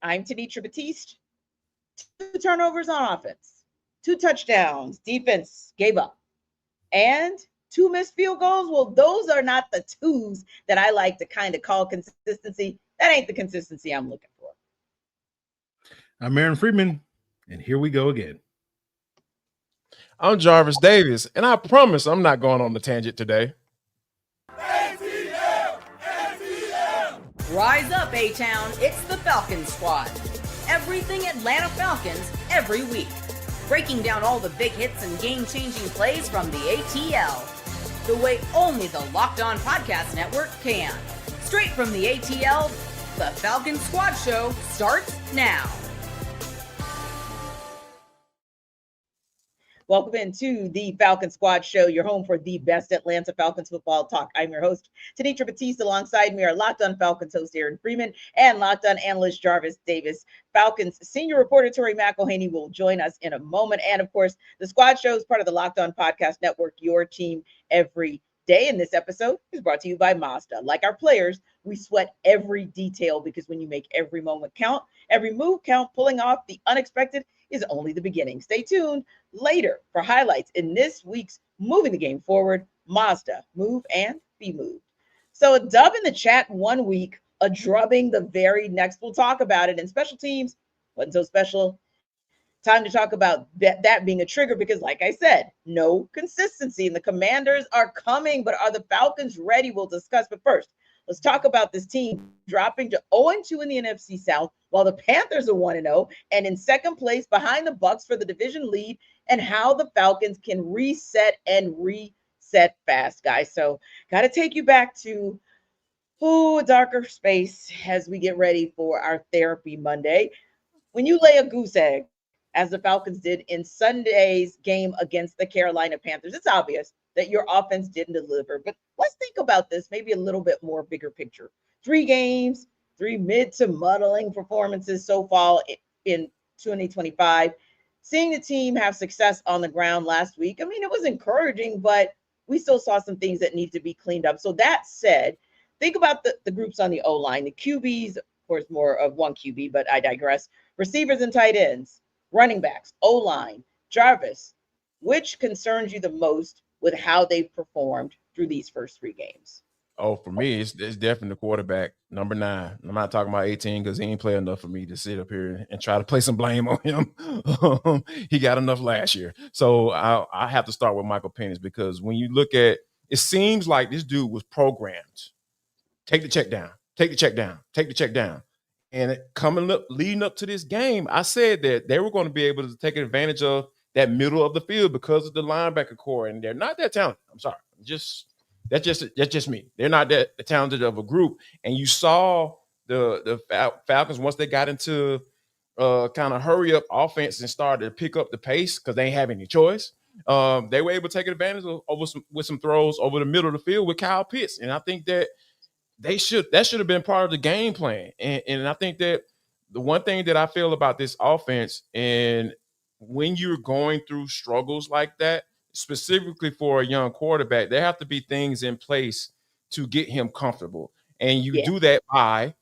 I'm Tenitra Batiste. 2 turnovers on offense, 2 touchdowns. Defense gave up. And 2 missed field goals. Well, those are not the twos that I like to kind of call consistency. That ain't the consistency I'm looking for. I'm Aaron Freeman, and here we go again. I'm Jarvis Davis, and I promise I'm not going on the tangent today. ATL! ATL! Rise up, A-Town. It's the Falcons Squad. Everything Atlanta Falcons every week. Breaking down all the big hits and game-changing plays from the ATL. The way only the Locked On Podcast Network can. Straight from the ATL, the Falcons Squad Show starts now. Welcome into the Falcons Squad Show, your home for the best Atlanta Falcons football talk. I'm your host, Tenitra Batiste. Alongside me are Locked On Falcons host Aaron Freeman and Locked On analyst Jarvis Davis. Falcons senior reporter Tori McElhaney will join us in a moment. And of course, the Squad Show is part of the Locked On Podcast Network, your team every day. And this episode is brought to you by Mazda. Like our players, we sweat every detail because when you make every moment count, every move count, pulling off the unexpected is only the beginning. Stay tuned later for highlights in this week's Moving the Game Forward, Mazda, move and be moved. So a dub in the chat 1 week, a drubbing the very next. We'll talk about it. And special teams wasn't so special. Time to talk about that being a trigger because, like I said, no consistency. And the Commanders are coming, but are the Falcons ready? We'll discuss. But first, let's talk about this team dropping to 0-2 in the NFC South, while the Panthers are 1-0 and in second place behind the Bucs for the division lead, and how the Falcons can reset and reset fast, guys. So got to take you back to a darker space as we get ready for our Therapy Monday. When you lay a goose egg, as the Falcons did in Sunday's game against the Carolina Panthers, it's obvious that your offense didn't deliver. But let's think about this maybe a little bit more bigger picture. 3 games, 3 mid to muddling performances so far in 2025. Seeing the team have success on the ground last week, I mean, it was encouraging, but we still saw some things that need to be cleaned up. So that said, think about the groups on the O-line. The QBs, of course, more of one QB, but I digress. Receivers and tight ends, running backs, O-line, Jarvis. Which concerns you the most with how they've performed through these first 3 games? Oh, for me, it's definitely the quarterback, number 9. I'm not talking about 18 because he ain't play enough for me to sit up here and try to play some blame on him. He got enough last year. So I have to start with Michael Penix because when you look at it, seems like this dude was programmed. Take the check down, take the check down, take the check down. And leading up to this game, I said that they were going to be able to take advantage of that middle of the field because of the linebacker core, and they're not that talented. I'm sorry, that's just me. They're not that talented of a group. And you saw the Falcons once they got into kind of hurry up offense and started to pick up the pace because they ain't have any choice. They were able to take advantage with some throws over the middle of the field with Kyle Pitts, and I think that that should have been part of the game plan. And I think that the one thing that I feel about this offense, and when you're going through struggles like that, specifically for a young quarterback, there have to be things in place to get him comfortable. And you do that by,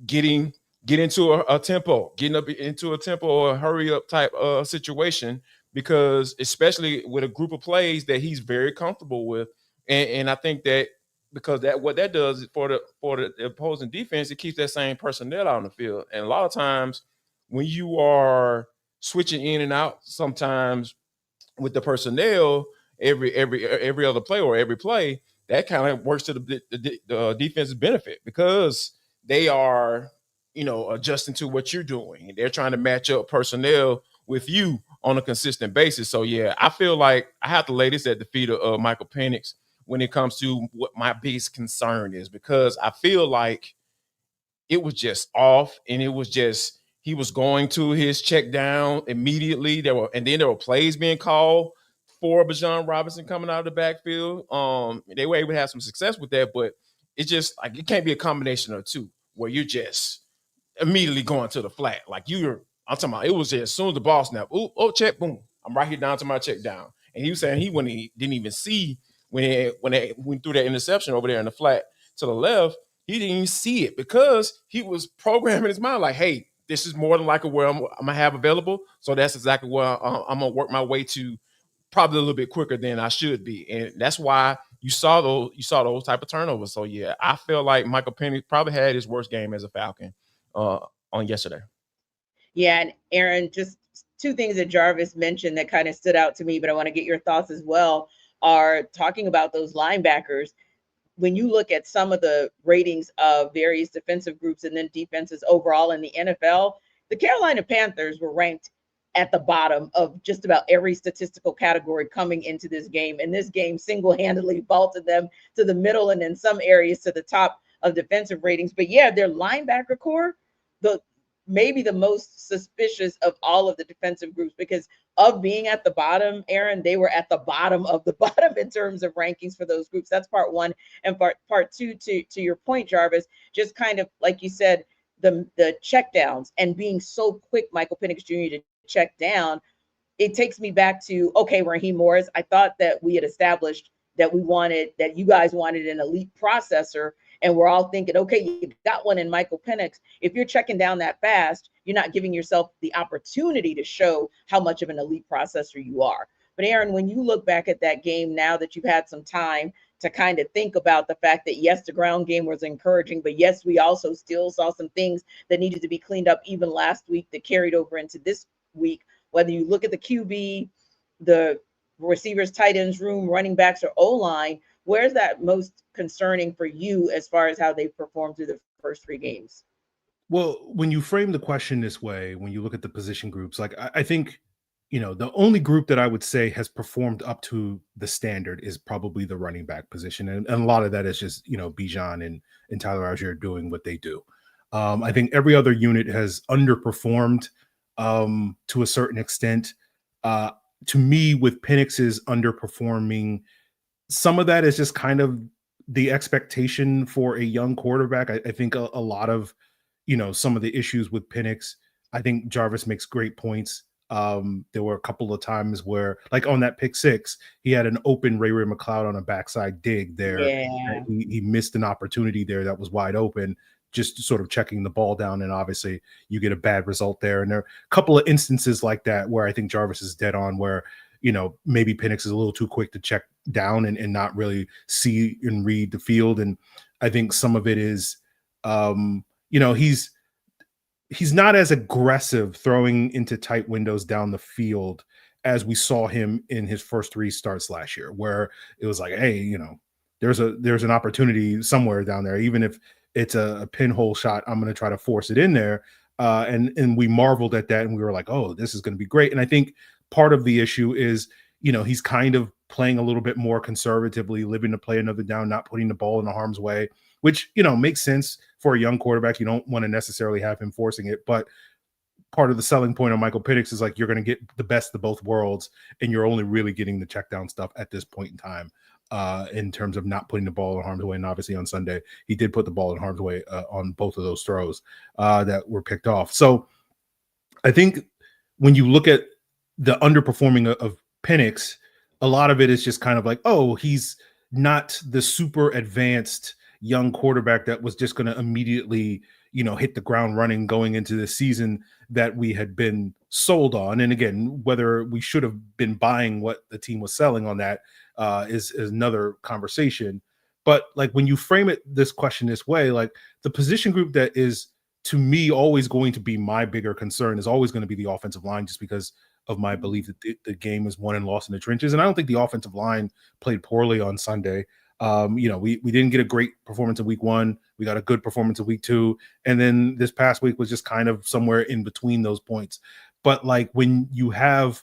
getting into a tempo, getting up into a tempo or a hurry up type situation, because especially with a group of plays that he's very comfortable with. And I think that because what that does is for the opposing defense, it keeps that same personnel out on the field. And a lot of times when you are switching in and out, sometimes with the personnel, every other play or every play, that kind of works to the defense's benefit because they are, adjusting to what you're doing. They're trying to match up personnel with you on a consistent basis. So, yeah, I feel like I have to lay this at the feet of Michael Penix when it comes to what my biggest concern is, because I feel like it was just off, and it was just he was going to his check down immediately. There were plays being called for Bijan Robinson coming out of the backfield. They were able to have some success with that, but it's just like it can't be a combination of two where you're just immediately going to the flat. Like I'm talking about, it was just as soon as the ball snapped, check, boom, I'm right here down to my check down. And he was saying he didn't even see when they threw that interception over there in the flat to the left. he didn't even see it because he was programming his mind like, hey, this is more than likely where I'm going to have available. So that's exactly where I'm going to work my way to, probably a little bit quicker than I should be. And that's why you saw those type of turnovers. So yeah, I feel like Michael Penix probably had his worst game as a Falcon on yesterday. Yeah, and Aaron, just two things that Jarvis mentioned that kind of stood out to me, but I want to get your thoughts as well, are talking about those linebackers. When you look at some of the ratings of various defensive groups and then defenses overall in the NFL, the Carolina Panthers were ranked at the bottom of just about every statistical category coming into this game. And this game single-handedly vaulted them to the middle and in some areas to the top of defensive ratings. But yeah, their linebacker core, maybe the most suspicious of all of the defensive groups, because of being at the bottom, Aaron, they were at the bottom of the bottom in terms of rankings for those groups. That's part one. And part two, to your point, Jarvis, just kind of like you said, the check downs and being so quick, Michael Penix Jr. to check down. It takes me back to, okay, Raheem Morris, I thought that we had established that you guys wanted an elite processor. And we're all thinking, okay, you got one in Michael Penix. If you're checking down that fast, you're not giving yourself the opportunity to show how much of an elite processor you are. But Aaron, when you look back at that game now that you've had some time to kind of think about the fact that, yes, the ground game was encouraging, but yes, we also still saw some things that needed to be cleaned up even last week that carried over into this week. Whether you look at the QB, the receivers, tight ends room, running backs, or O-line, where's that most concerning for you as far as how they've performed through the first three games? Well, when you frame the question this way, when you look at the position groups, like I think, the only group that I would say has performed up to the standard is probably the running back position. And a lot of that is just, Bijan and Tyler Algier doing what they do. I think every other unit has underperformed to a certain extent. To me, with Penix's underperforming, some of that is just kind of the expectation for a young quarterback. I think a lot of, some of the issues with Penix, I think Jarvis makes great points. There were a couple of times where, like on that pick six, he had an open Ray McLeod on a backside dig there. Yeah. He missed an opportunity there that was wide open, just sort of checking the ball down. And obviously you get a bad result there. And there are a couple of instances like that where I think Jarvis is dead on, where, maybe Penix is a little too quick to check down and not really see and read the field. And I think some of it is, he's not as aggressive throwing into tight windows down the field as we saw him in his first three starts last year, where it was like, hey, there's an opportunity somewhere down there. Even if it's a pinhole shot, I'm going to try to force it in there. And we marveled at that, and we were like, oh, this is going to be great. And I think part of the issue is, he's kind of playing a little bit more conservatively, living to play another down, not putting the ball in the harm's way, which, makes sense for a young quarterback. You don't want to necessarily have him forcing it. But part of the selling point of Michael Penix is like, you're going to get the best of both worlds, and you're only really getting the check down stuff at this point in time, in terms of not putting the ball in harm's way. And obviously on Sunday, he did put the ball in harm's way on both of those throws that were picked off. So I think when you look at the underperforming of Penix, a lot of it is just kind of like, oh, he's not the super advanced young quarterback that was just going to immediately, hit the ground running going into the season that we had been sold on. And again, whether we should have been buying what the team was selling on that is another conversation. But like, when you frame this question this way, like, the position group that is, to me, always going to be my bigger concern is always going to be the offensive line, just because of my belief that the game is won and lost in the trenches. And I don't think the offensive line played poorly on Sunday. We didn't get a great performance in week one. We got a good performance in week two. And then this past week was just kind of somewhere in between those points. But like, when you have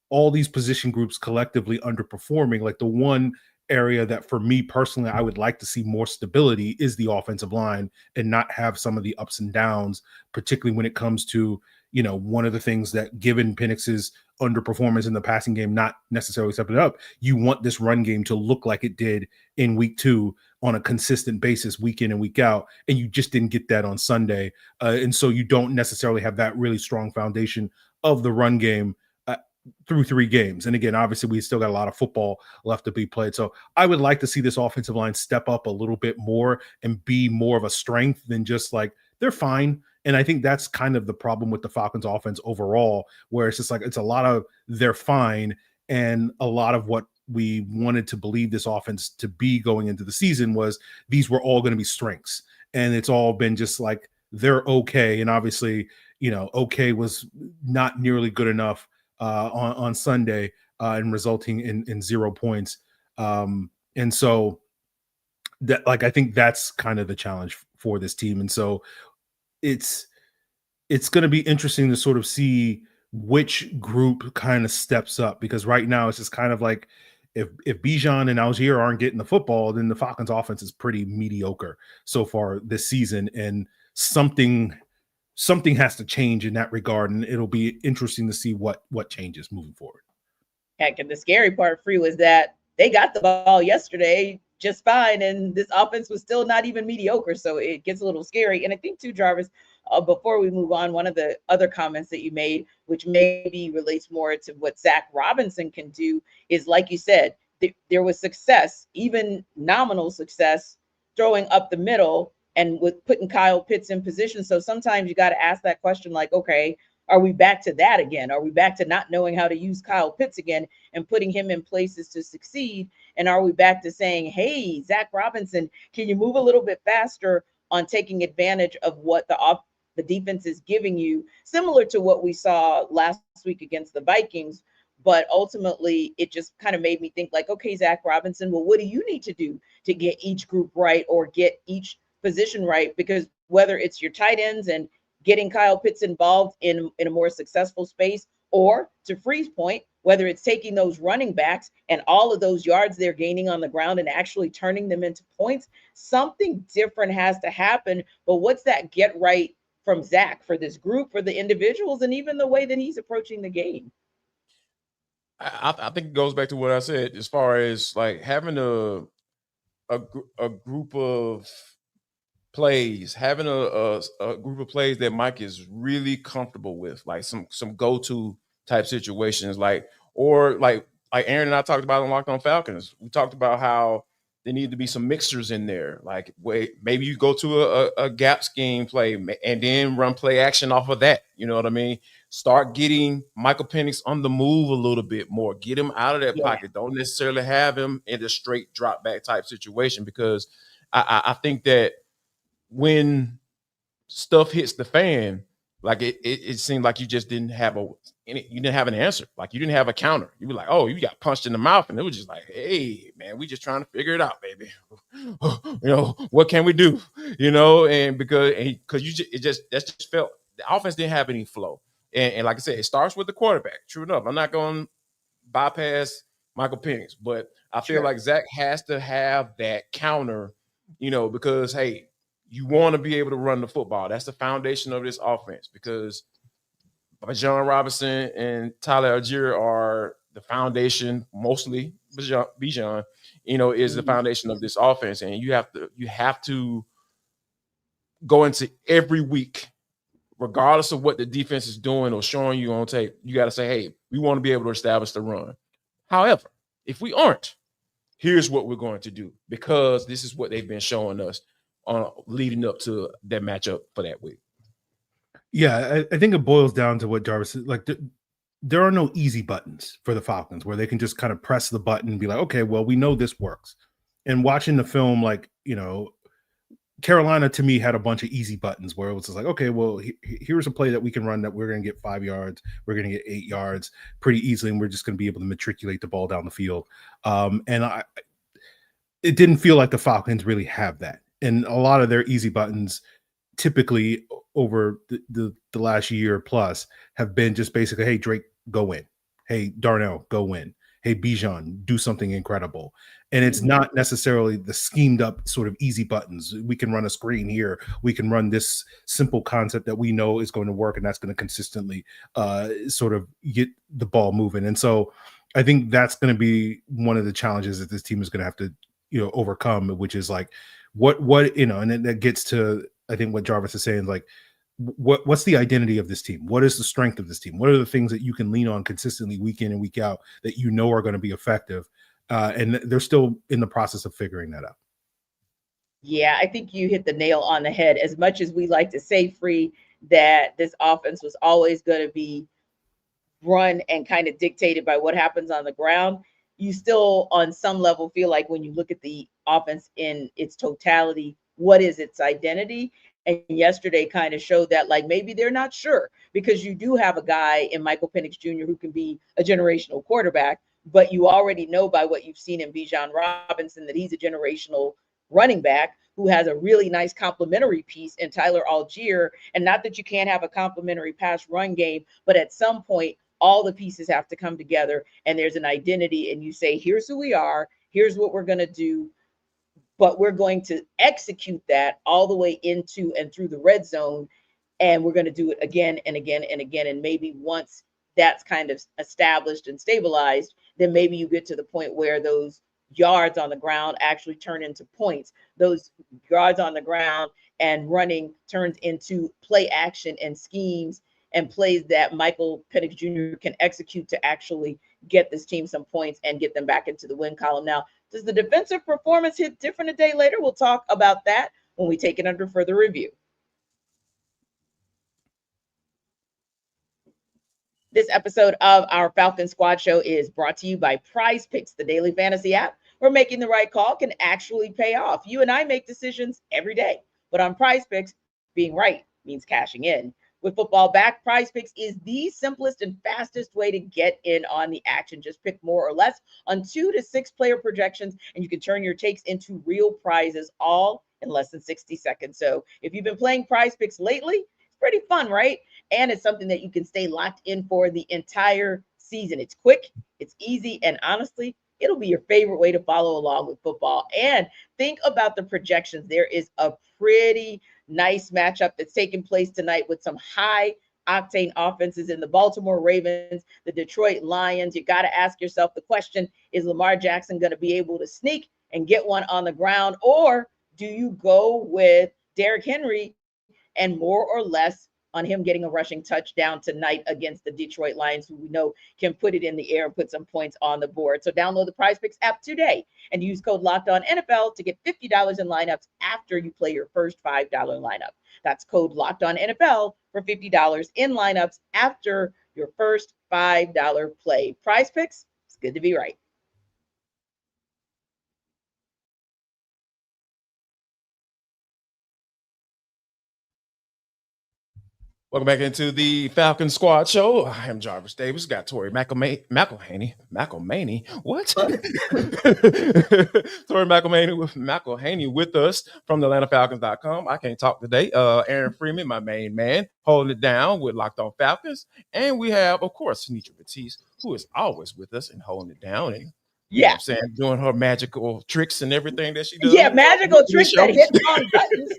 all these position groups collectively underperforming, like, the one area that for me personally, I would like to see more stability is the offensive line, and not have some of the ups and downs, particularly when it comes to, one of the things that, given Penix's underperformance in the passing game, not necessarily stepping up, you want this run game to look like it did in week two on a consistent basis, week in and week out. And you just didn't get that on Sunday. And so you don't necessarily have that really strong foundation of the run game through 3 games. And again, obviously we still got a lot of football left to be played. So I would like to see this offensive line step up a little bit more and be more of a strength than just like, they're fine. And I think that's kind of the problem with the Falcons offense overall, where it's just like, it's a lot of they're fine. And a lot of what we wanted to believe this offense to be going into the season was these were all going to be strengths. And it's all been just like, they're okay. And obviously, okay was not nearly good enough on Sunday and resulting in 0 points. And so that, like, I think that's kind of the challenge for this team. And so it's going to be interesting to sort of see which group kind of steps up, because right now it's just kind of like, if Bijan and Algier aren't getting the football, then the Falcons offense is pretty mediocre so far this season. And something has to change in that regard. And it'll be interesting to see what changes moving forward. Heck, and the scary part, Free, was that they got the ball yesterday just fine, and this offense was still not even mediocre. So it gets a little scary. And I think too, Jarvis, before we move on, one of the other comments that you made, which maybe relates more to what Zach Robinson can do, is like you said, there was success, even nominal success, throwing up the middle and with putting Kyle Pitts in position. So sometimes you got to ask that question, like, okay, are we back to that again? Are we back to not knowing how to use Kyle Pitts again and putting him in places to succeed? And are we back to saying, hey, Zach Robinson, can you move a little bit faster on taking advantage of what the defense is giving you, similar to what we saw last week against the Vikings? But ultimately, it just kind of made me think like, okay, Zach Robinson, well, what do you need to do to get each group right or get each position right? Because whether it's your tight ends and getting Kyle Pitts involved in a more successful space, or to Free's point, whether it's taking those running backs and all of those yards they're gaining on the ground and actually turning them into points, something different has to happen. But what's that get right from Zach for this group, for the individuals, and even the way that he's approaching the game? I think it goes back to what I said, as far as like having a group of plays, having a group of plays that Mike is really comfortable with, like some go-to type situations, like Aaron and I talked about on Locked On Falcons. We talked about how there need to be some mixtures in there. Like, maybe you go to a gap scheme play and then run play action off of that. You know what I mean? Start getting Michael Penix on the move a little bit more. Get him out of that pocket. Don't necessarily have him in a straight drop back type situation, because I think that when stuff hits the fan, like it seemed like you just didn't have an answer. Like you didn't have a counter. You were like, oh, you got punched in the mouth, and it was just like, hey man, we just trying to figure it out, baby. What can we do? And because it just felt the offense didn't have any flow. And like I said, it starts with the quarterback. True enough. I'm not going to bypass Michael Penix, but I feel like Zach has to have that counter, because hey, you want to be able to run the football. That's the foundation of this offense, because Bijan Robinson and Tyler Algier are the foundation, mostly Bijan, is the foundation of this offense. And you have to go into every week, regardless of what the defense is doing or showing you on tape. You got to say, hey, we want to be able to establish the run. However, if we aren't, here's what we're going to do, because this is what they've been showing us leading up to that matchup for that week. Yeah, I think it boils down to what Jarvis said. Like, there are no easy buttons for the Falcons where they can just kind of press the button and be like, okay, well, we know this works. And watching the film, like, Carolina to me had a bunch of easy buttons where it was just like, okay, well, here's a play that we can run that we're going to get 5 yards, we're going to get 8 yards pretty easily, and we're just going to be able to matriculate the ball down the field. It didn't feel like the Falcons really have that. And a lot of their easy buttons typically over the last year plus have been just basically, hey, Drake, go in. Hey, Darnell, go in. Hey, Bijan, do something incredible. And it's not necessarily the schemed up sort of easy buttons. We can run a screen here. We can run this simple concept that we know is going to work, and that's going to consistently sort of get the ball moving. And so I think that's going to be one of the challenges that this team is going to have to, overcome, which is like, what and then that gets to, I think, what Jarvis is saying, like, what's the identity of this team? What is the strength of this team? What are the things that you can lean on consistently week in and week out that you know are going to be effective? And they're still in the process of figuring that out. Yeah, I think you hit the nail on the head. As much as we like to say, Free, that this offense was always going to be run and kind of dictated by what happens on the ground, you still on some level feel like when you look at the offense in its totality, what is its identity? And yesterday kind of showed that like maybe they're not sure, because you do have a guy in Michael Penix Jr. who can be a generational quarterback, but you already know by what you've seen in Bijan Robinson that he's a generational running back who has a really nice complementary piece in Tyler Algier. And not that you can't have a complementary pass run game, but at some point, all the pieces have to come together and there's an identity. And you say, here's who we are, here's what we're going to do, but we're going to execute that all the way into and through the red zone. And we're going to do it again and again and again. And maybe once that's kind of established and stabilized, then maybe you get to the point where those yards on the ground actually turn into points. Those yards on the ground and running turns into play action and schemes and plays that Michael Penix Jr. can execute to actually get this team some points and get them back into the win column. Now, does the defensive performance hit different a day later? We'll talk about that when we take it under further review. This episode of our Falcons Squad Show is brought to you by PrizePicks, the daily fantasy app where making the right call can actually pay off. You and I make decisions every day, but on PrizePicks, being right means cashing in. With football back, PrizePicks is the simplest and fastest way to get in on the action. Just pick more or less on 2 to 6 player projections, and you can turn your takes into real prizes all in less than 60 seconds. So if you've been playing PrizePicks lately, it's pretty fun, right? And it's something that you can stay locked in for the entire season. It's quick, it's easy, and honestly, it'll be your favorite way to follow along with football. And think about the projections. There is a pretty nice matchup that's taking place tonight with some high octane offenses in the Baltimore Ravens, the Detroit Lions. You got to ask yourself the question, is Lamar Jackson going to be able to sneak and get one on the ground? Or do you go with Derrick Henry and more or less on him getting a rushing touchdown tonight against the Detroit Lions, who we know can put it in the air and put some points on the board? So download the PrizePicks app today and use code LOCKEDONNFL to get $50 in lineups after you play your first $5 lineup. That's code LOCKEDONNFL for $50 in lineups after your first $5 play. PrizePicks, it's good to be right. Welcome back into the Falcons Squad Show. I am Jarvis Davis. Got Tori McElhaney. What? Tori McElhaney with us from the AtlantaFalcons.com. I can't talk today. Aaron Freeman, my main man, holding it down with Locked On Falcons. And we have, of course, Tenitra Batiste, who is always with us and holding it down. And you know what I'm saying, doing her magical tricks and everything that she does. Yeah, magical tricks that hit wrong buttons.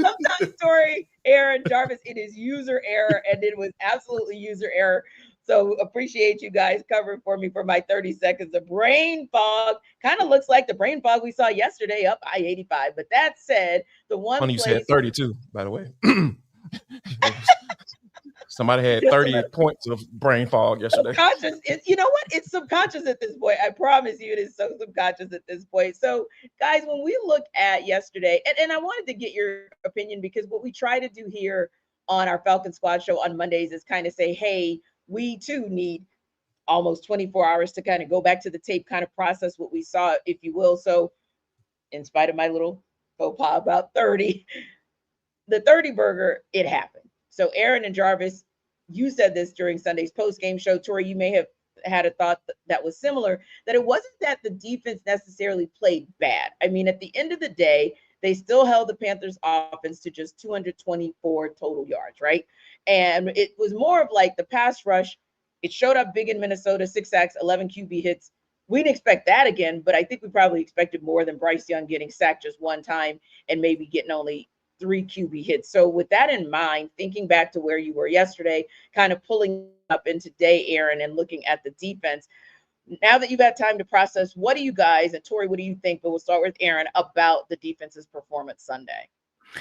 Sometimes, Tori, Aaron, Jarvis, it is user error, and it was absolutely user error. So appreciate you guys covering for me for my 30 seconds of brain fog. Kind of looks like the brain fog we saw yesterday up I-85. But that said, the one Funny you said 32, by the way. Somebody had 30 points of brain fog yesterday. Subconscious, you know what? It's subconscious at this point. I promise you, it is so subconscious at this point. So, guys, when we look at yesterday, and I wanted to get your opinion, because what we try to do here on our Falcon Squad Show on Mondays is kind of say, hey, we too need almost 24 hours to kind of go back to the tape, kind of process what we saw, if you will. So, in spite of my little faux pas about 30, the 30 burger, it happened. So Aaron and Jarvis, you said this during Sunday's post-game show. Tori, you may have had a thought that was similar, that it wasn't that the defense necessarily played bad. I mean, at the end of the day, they still held the Panthers offense to just 224 total yards, right? And it was more of like the pass rush. It showed up big in Minnesota, 6 sacks, 11 QB hits. We didn't expect that again, but I think we probably expected more than Bryce Young getting sacked just one time and maybe getting only 3 QB hits. So with that in mind, thinking back to where you were yesterday, kind of pulling up in today, Aaron, and looking at the defense, now that you've had time to process, what do you guys, and Tori, what do you think, but we'll start with Aaron, about the defense's performance Sunday?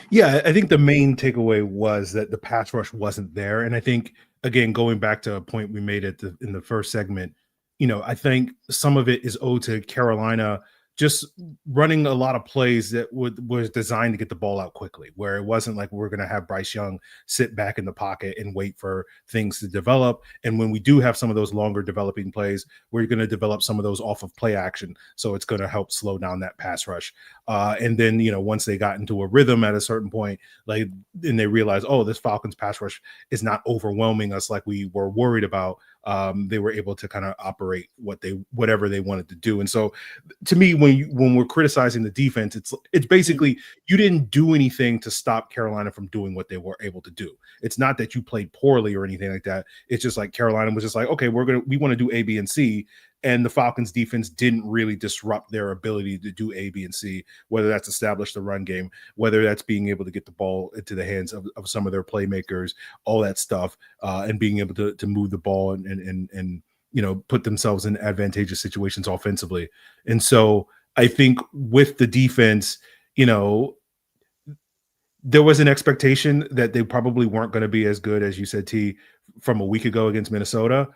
Yeah, I think the main takeaway was that the pass rush wasn't there. And I think, again, going back to a point we made in the first segment, I think some of it is owed to Carolina just running a lot of plays that was designed to get the ball out quickly, where it wasn't like we're going to have Bryce Young sit back in the pocket and wait for things to develop. And when we do have some of those longer developing plays, we're going to develop some of those off of play action. So it's going to help slow down that pass rush. And then, once they got into a rhythm at a certain point, and they realized, oh, this Falcons pass rush is not overwhelming us like we were worried about. They were able to kind of operate whatever they wanted to do. And so to me, when we're criticizing the defense, it's basically you didn't do anything to stop Carolina from doing what they were able to do. It's not that you played poorly or anything like that. It's just like Carolina was just like, okay, we want to do A, B, and C. And the Falcons defense didn't really disrupt their ability to do A, B, and C, whether that's establish the run game, whether that's being able to get the ball into the hands of some of their playmakers, all that stuff, and being able to move the ball and put themselves in advantageous situations offensively. And so I think with the defense, there was an expectation that they probably weren't going to be as good as you said, T, from a week ago against Minnesota.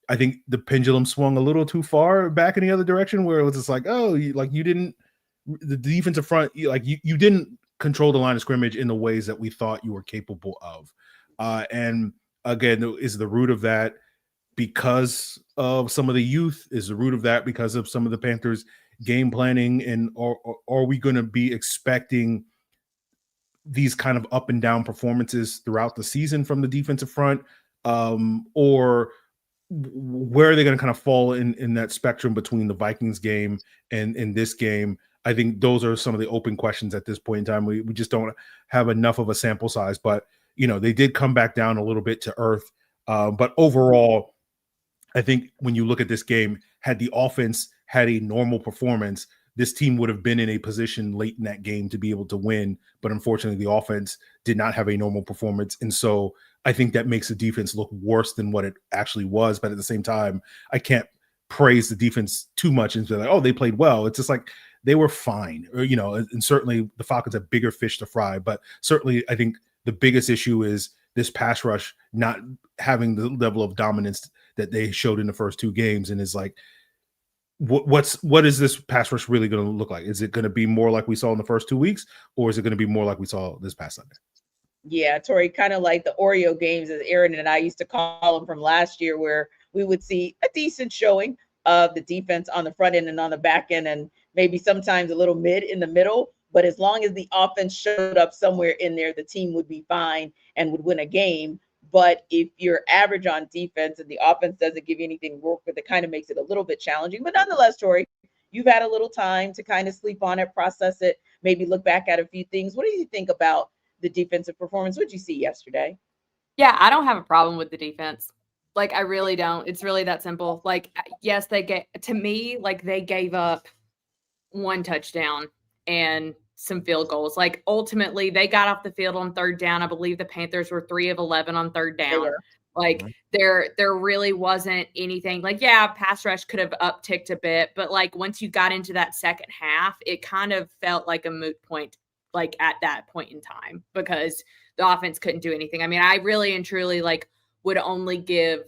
I think the pendulum swung a little too far back in the other direction, where it was just like, oh, the defensive front, you didn't control the line of scrimmage in the ways that we thought you were capable of. And again, is the root of that because of some of the youth? Is the root of that because of some of the Panthers game planning? And or are we going to be expecting these kind of up and down performances throughout the season from the defensive front? Or where are they going to kind of fall in that spectrum between the Vikings game and in this game? I think those are some of the open questions at this point in time. We just don't have enough of a sample size, but they did come back down a little bit to earth. But overall, I think when you look at this game, had the offense had a normal performance, this team would have been in a position late in that game to be able to win. But unfortunately, the offense did not have a normal performance. And so I think that makes the defense look worse than what it actually was. But at the same time, I can't praise the defense too much and say like, oh, they played well. It's just like they were fine. Or, and certainly the Falcons have bigger fish to fry. But certainly I think the biggest issue is this pass rush not having the level of dominance that they showed in the first two games. And is like, what is this pass rush really going to look like? Is it going to be more like we saw in the first 2 weeks, or is it going to be more like we saw this past Sunday? Yeah, Tori, kind of like the Oreo games, as Aaron and I used to call them from last year, where we would see a decent showing of the defense on the front end and on the back end, and maybe sometimes a little mid in the middle. But as long as the offense showed up somewhere in there, the team would be fine and would win a game. But if you're average on defense and the offense doesn't give you anything to work with, it kind of makes it a little bit challenging. But nonetheless, Tori, you've had a little time to kind of sleep on it, process it, maybe look back at a few things. What do you think about the defensive performance? What did you see yesterday? Yeah, I don't have a problem with the defense. Like, I really don't. It's really that simple. Like, yes, they gave up one touchdown and some field goals. Like, ultimately, they got off the field on third down. I believe the Panthers were 3 of 11 on third down. Like, there really wasn't anything. Like, yeah, pass rush could have upticked a bit, but like once you got into that second half, it kind of felt like a moot point, like at that point in time, because the offense couldn't do anything. I mean, I really and truly would only give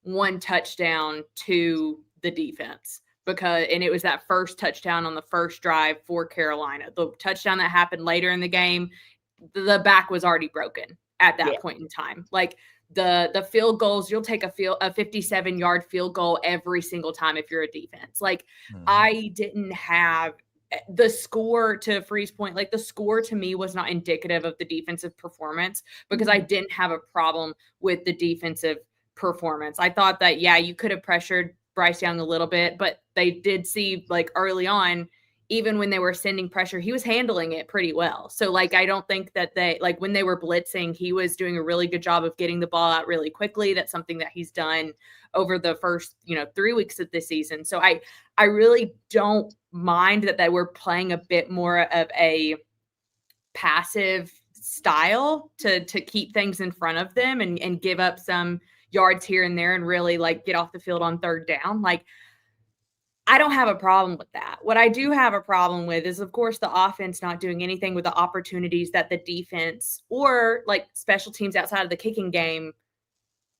one touchdown to the defense, and it was that first touchdown on the first drive for Carolina. The touchdown that happened later in the game, the back was already broken at that point in time. Like, the field goals, you'll take a 57-yard field goal every single time if you're a defense. Like, I didn't have the score, to Free's point, like the score to me was not indicative of the defensive performance, because I didn't have a problem with the defensive performance. I thought that, yeah, you could have pressured Bryce Young a little bit, but they did see, like, early on, even when they were sending pressure, he was handling it pretty well. So, like, I don't think that when they were blitzing, he was doing a really good job of getting the ball out really quickly. That's something that he's done over the first, 3 weeks of this season. So I really don't mind that they were playing a bit more of a passive style to keep things in front of them and give up some yards here and there and really, like, get off the field on third down. Like, I don't have a problem with that. What I do have a problem with is, of course, the offense not doing anything with the opportunities that the defense or like special teams outside of the kicking game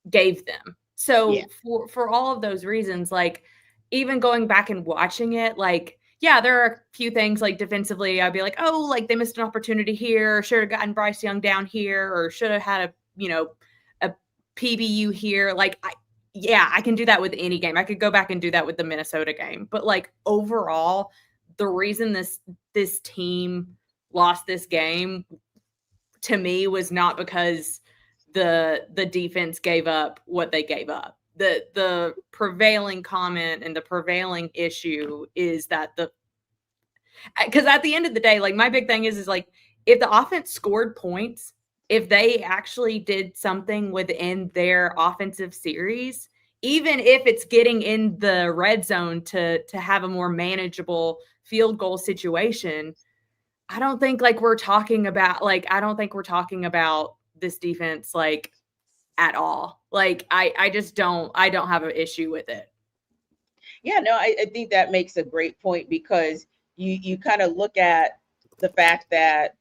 gave them. So for all of those reasons, like even going back and watching it, like, yeah, there are a few things like defensively, I'd be like, oh, like they missed an opportunity here, should have gotten Bryce Young down here, or should have had a PBU here. Like, I can do that with any game. I could go back and do that with the Minnesota game. But like overall, the reason this team lost this game to me was not because the defense gave up what they gave up. The prevailing comment and the prevailing issue is that because at the end of the day, like my big thing is like if the offense scored points, if they actually did something within their offensive series, even if it's getting in the red zone to have a more manageable field goal situation, I don't think we're talking about this defense like at all. Like I don't have an issue with it. Yeah, no, I think that makes a great point because you kind of look at the fact that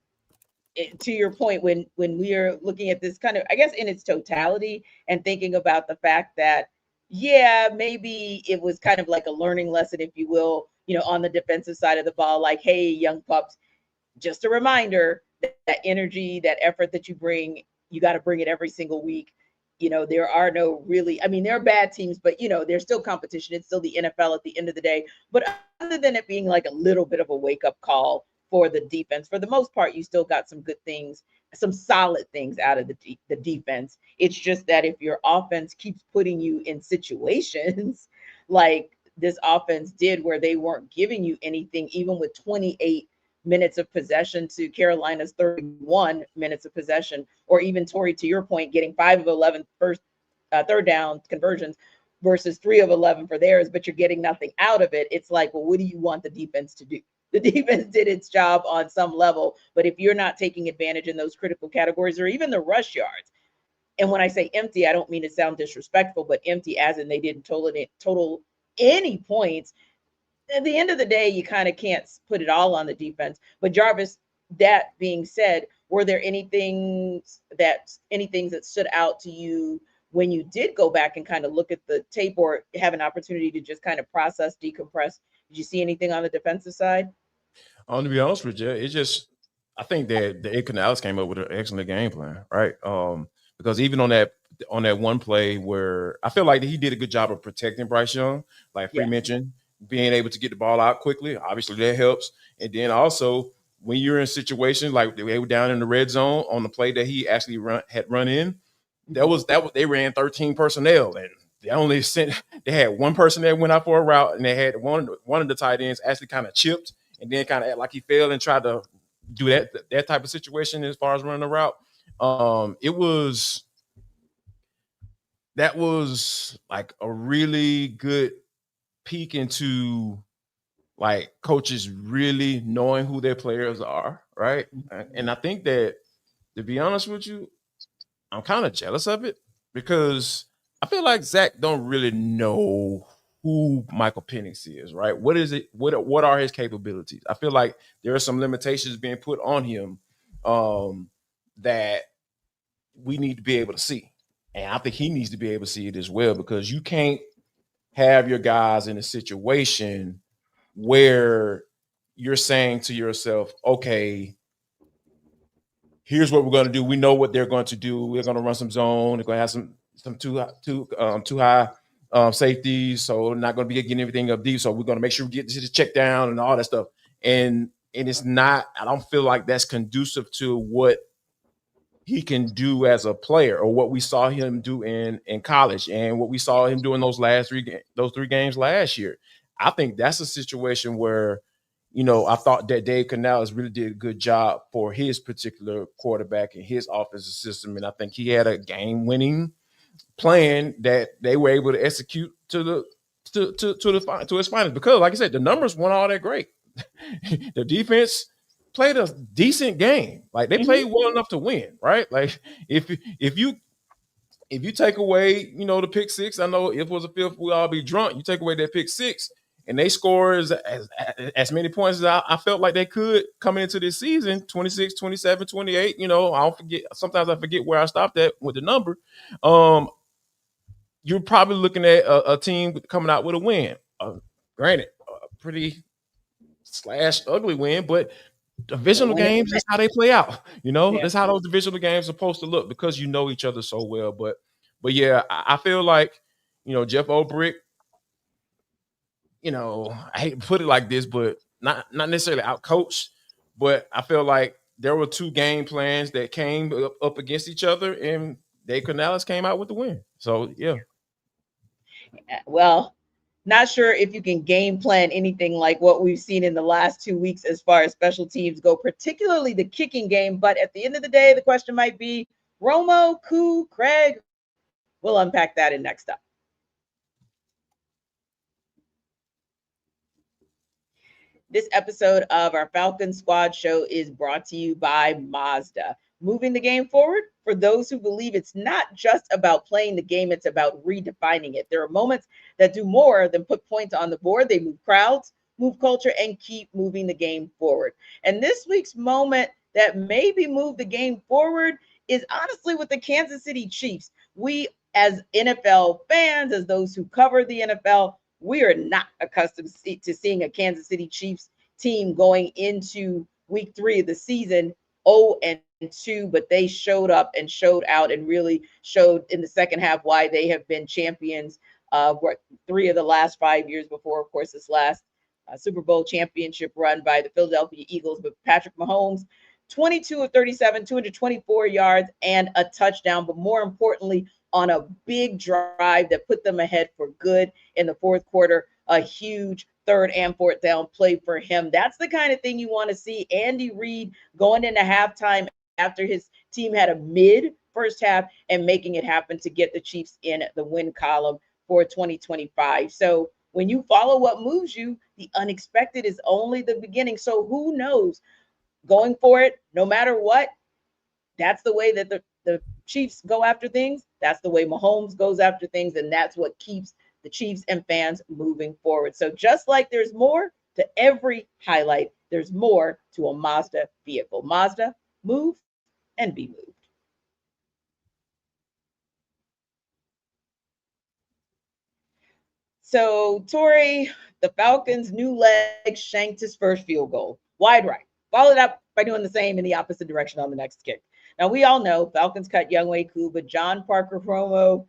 to your point, when we are looking at this kind of, I guess, in its totality and thinking about the fact that, yeah, maybe it was kind of like a learning lesson, if you will, on the defensive side of the ball, like, hey, young pups, just a reminder that energy, that effort that you bring, you got to bring it every single week. There are no really, I mean, there are bad teams, but, there's still competition. It's still the NFL at the end of the day. But other than it being like a little bit of a wake-up call for the defense, for the most part, you still got some good things, some solid things out of the defense. It's just that if your offense keeps putting you in situations like this offense did, where they weren't giving you anything, even with 28 minutes of possession to Carolina's 31 minutes of possession, or even Tori, to your point, getting 5 of 11 third down conversions versus 3 of 11 for theirs, but you're getting nothing out of it. It's like, well, what do you want the defense to do? The defense did its job on some level, but if you're not taking advantage in those critical categories or even the rush yards, and when I say empty, I don't mean to sound disrespectful, but empty as in they didn't total any points. At the end of the day, you kind of can't put it all on the defense. But Jarvis, that being said, were there anything that stood out to you when you did go back and kind of look at the tape or have an opportunity to just kind of process, decompress? Did you see anything on the defensive side? To be honest with you, it's just, I think that the Canales came up with an excellent game plan, right? Because even on that one play where I feel like he did a good job of protecting Bryce Young, like Free mentioned, being able to get the ball out quickly, obviously that helps. And then also when you're in a situation like they were down in the red zone on the play that he actually had run in, that was they ran 13 personnel and they had one person that went out for a route, and they had one of the tight ends actually kind of chipped and then kind of act like he failed and tried to do that type of situation as far as running a route. That was like a really good peek into like coaches really knowing who their players are, right? And I think that, to be honest with you, I'm kind of jealous of it because I feel like Zach don't really know who Michael Penix is, right? What is it? What are his capabilities? I feel like there are some limitations being put on him that we need to be able to see. And I think he needs to be able to see it as well, because you can't have your guys in a situation where you're saying to yourself, okay, here's what we're going to do. We know what they're going to do. We're going to run some zone. They're going to have some too high safeties, so we're not going to be getting everything up deep. So we're going to make sure we get to the check down and all that stuff. And it's not. I don't feel like that's conducive to what he can do as a player, or what we saw him do in college, and what we saw him do in those three games last year. I think that's a situation where, I thought that Dave Canales really did a good job for his particular quarterback and his offensive system. And I think he had a game-winning plan that they were able to execute to his finals. Because, like I said, the numbers weren't all that great. The defense played a decent game. Like, they played well enough to win, right? Like, if you take away, the pick six, I know if it was a fifth, we'll all be drunk. You take away that pick six, and they score as many points as I felt like they could coming into this season, 26, 27, 28. I don't forget. Sometimes I forget where I stopped at with the number. You're probably looking at a team coming out with a win. Granted, a pretty / ugly win, but divisional games is how they play out. That's how those divisional games are supposed to look because you know each other so well. But yeah, I feel like, Jeff Ulbrich, I hate to put it like this, but not necessarily outcoached, but I feel like there were two game plans that came up against each other, and Dave Canales came out with the win. So, yeah. Well, not sure if you can game plan anything like what we've seen in the last 2 weeks as far as special teams go, particularly the kicking game. But at the end of the day, the question might be Romo, Koo, Craig. We'll unpack that in next up. This episode of our Falcons Squad Show is brought to you by Mazda. Moving the game forward for those who believe it's not just about playing the game, it's about redefining it. There are moments that do more than put points on the board. They move crowds, move culture, and keep moving the game forward. And this week's moment that maybe moved the game forward is honestly with the Kansas City Chiefs. We, as NFL fans, as those who cover the NFL, we are not accustomed to seeing a Kansas City Chiefs team going into week 3 of the season 0-2, but they showed up and showed out and really showed in the second half why they have been champions of 3 of the last 5 years before, of course, this last Super Bowl championship run by the Philadelphia Eagles. But Patrick Mahomes, 22 of 37, 224 yards and a touchdown, but more importantly, on a big drive that put them ahead for good in the fourth quarter, a huge 3rd and 4th down play for him. That's the kind of thing you want to see. Andy Reid going into halftime after his team had a mid first half and making it happen to get the Chiefs in the win column for 2025. So when you follow what moves you, the unexpected is only the beginning. So who knows? Going for it, no matter what, that's the way that the Chiefs go after things. That's the way Mahomes goes after things. And that's what keeps the Chiefs and fans moving forward. So just like there's more to every highlight, there's more to a Mazda vehicle. Mazda, move and be moved. So, Tori, the Falcons' new leg shanked his first field goal. Wide right. Followed up by doing the same in the opposite direction on the next kick. Now, we all know Falcons cut Younghoe Koo, but John Parker Romo,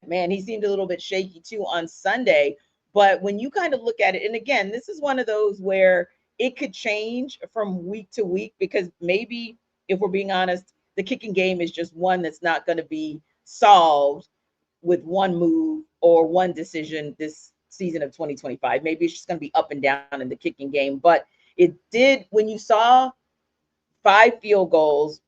man, he seemed a little bit shaky too on Sunday. But when you kind of look at it, and again, this is one of those where it could change from week to week because maybe, if we're being honest, the kicking game is just one that's not going to be solved with one move or one decision this season of 2025. Maybe it's just going to be up and down in the kicking game. But it did, when you saw 5 field goals,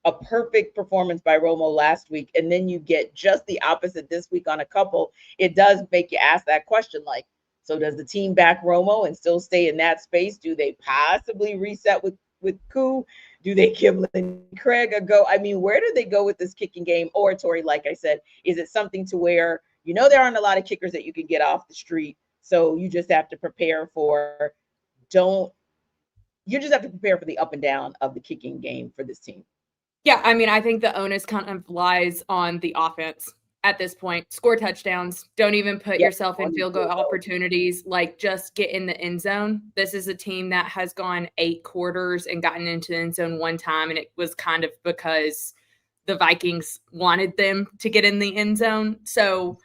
a perfect performance by Romo last week, and then you get just the opposite this week on a couple, it does make you ask that question, like, so does the team back Romo and still stay in that space? Do they possibly reset with Koo? Do they give Craig a go? I mean, where do they go with this kicking game? Or, Tori, like I said, is it something to where, there aren't a lot of kickers that you can get off the street, so you just have to prepare for the up and down of the kicking game for this team? Yeah, I mean, I think the onus kind of lies on the offense at this point. Score touchdowns. Don't even put yourself in field goal opportunities. Like, just get in the end zone. This is a team that has gone 8 quarters and gotten into the end zone one time, and it was kind of because the Vikings wanted them to get in the end zone. So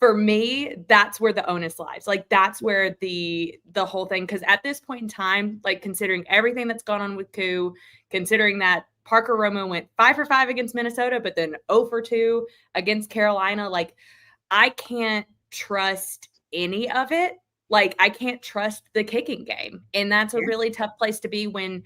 for me, that's where the onus lies. Like, that's where the whole thing, because at this point in time, like, considering everything that's gone on with Koo, considering that Parker Romo went 5 for 5 against Minnesota, but then 0 for 2 against Carolina. Like, I can't trust any of it. Like, I can't trust the kicking game. And that's a really tough place to be when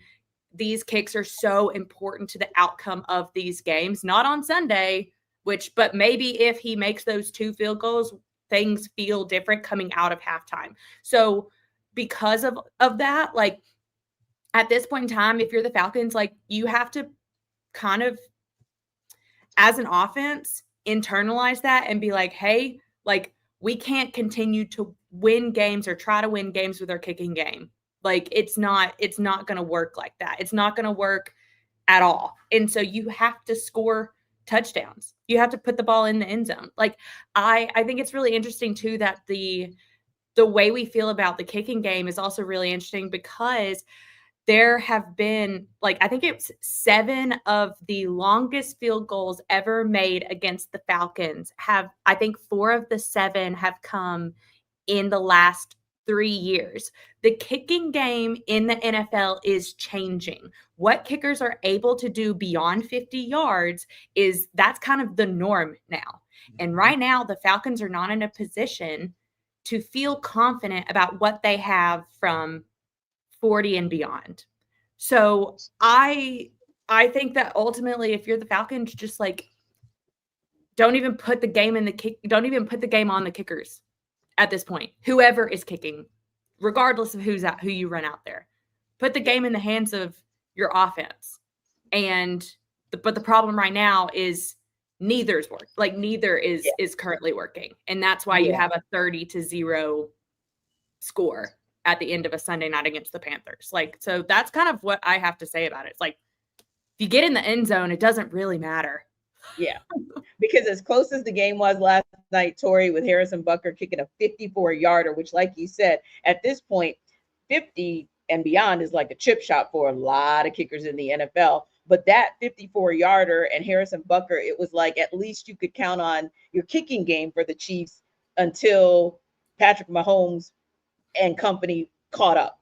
these kicks are so important to the outcome of these games. Not on Sunday, but maybe if he makes those 2 field goals, things feel different coming out of halftime. So because of that, like, at this point in time, if you're the Falcons, like, you have to kind of, as an offense, internalize that and be like, hey, like, we can't continue to win games or try to win games with their kicking game. Like it's not going to work like that. It's not going to work at all. And so you have to score touchdowns. You have to put the ball in the end zone. Like I think it's really interesting too that the way we feel about the kicking game is also really interesting because there have been, like, I think it's 7 of the longest field goals ever made against the Falcons I think 4 of the 7 have come in the last 3 years. The kicking game in the NFL is changing. What kickers are able to do beyond 50 yards that's kind of the norm now. And right now, the Falcons are not in a position to feel confident about what they have from 40 and beyond. So I think that ultimately, if you're the Falcons, just like don't even put the game on the kickers at this point. Whoever is kicking, regardless of who you run out there, put the game in the hands of your offense. But the problem right now is neither is currently working, and that's why you have a 30-0 score at the end of a Sunday night against the Panthers. Like, so that's kind of what I have to say about it. It's like, if you get in the end zone, it doesn't really matter. Yeah, because as close as the game was last night, Tori, with Harrison Butker kicking a 54-yarder, which, like you said, at this point, 50 and beyond is like a chip shot for a lot of kickers in the NFL. But that 54-yarder and Harrison Butker, it was like at least you could count on your kicking game for the Chiefs until Patrick Mahomes and company caught up.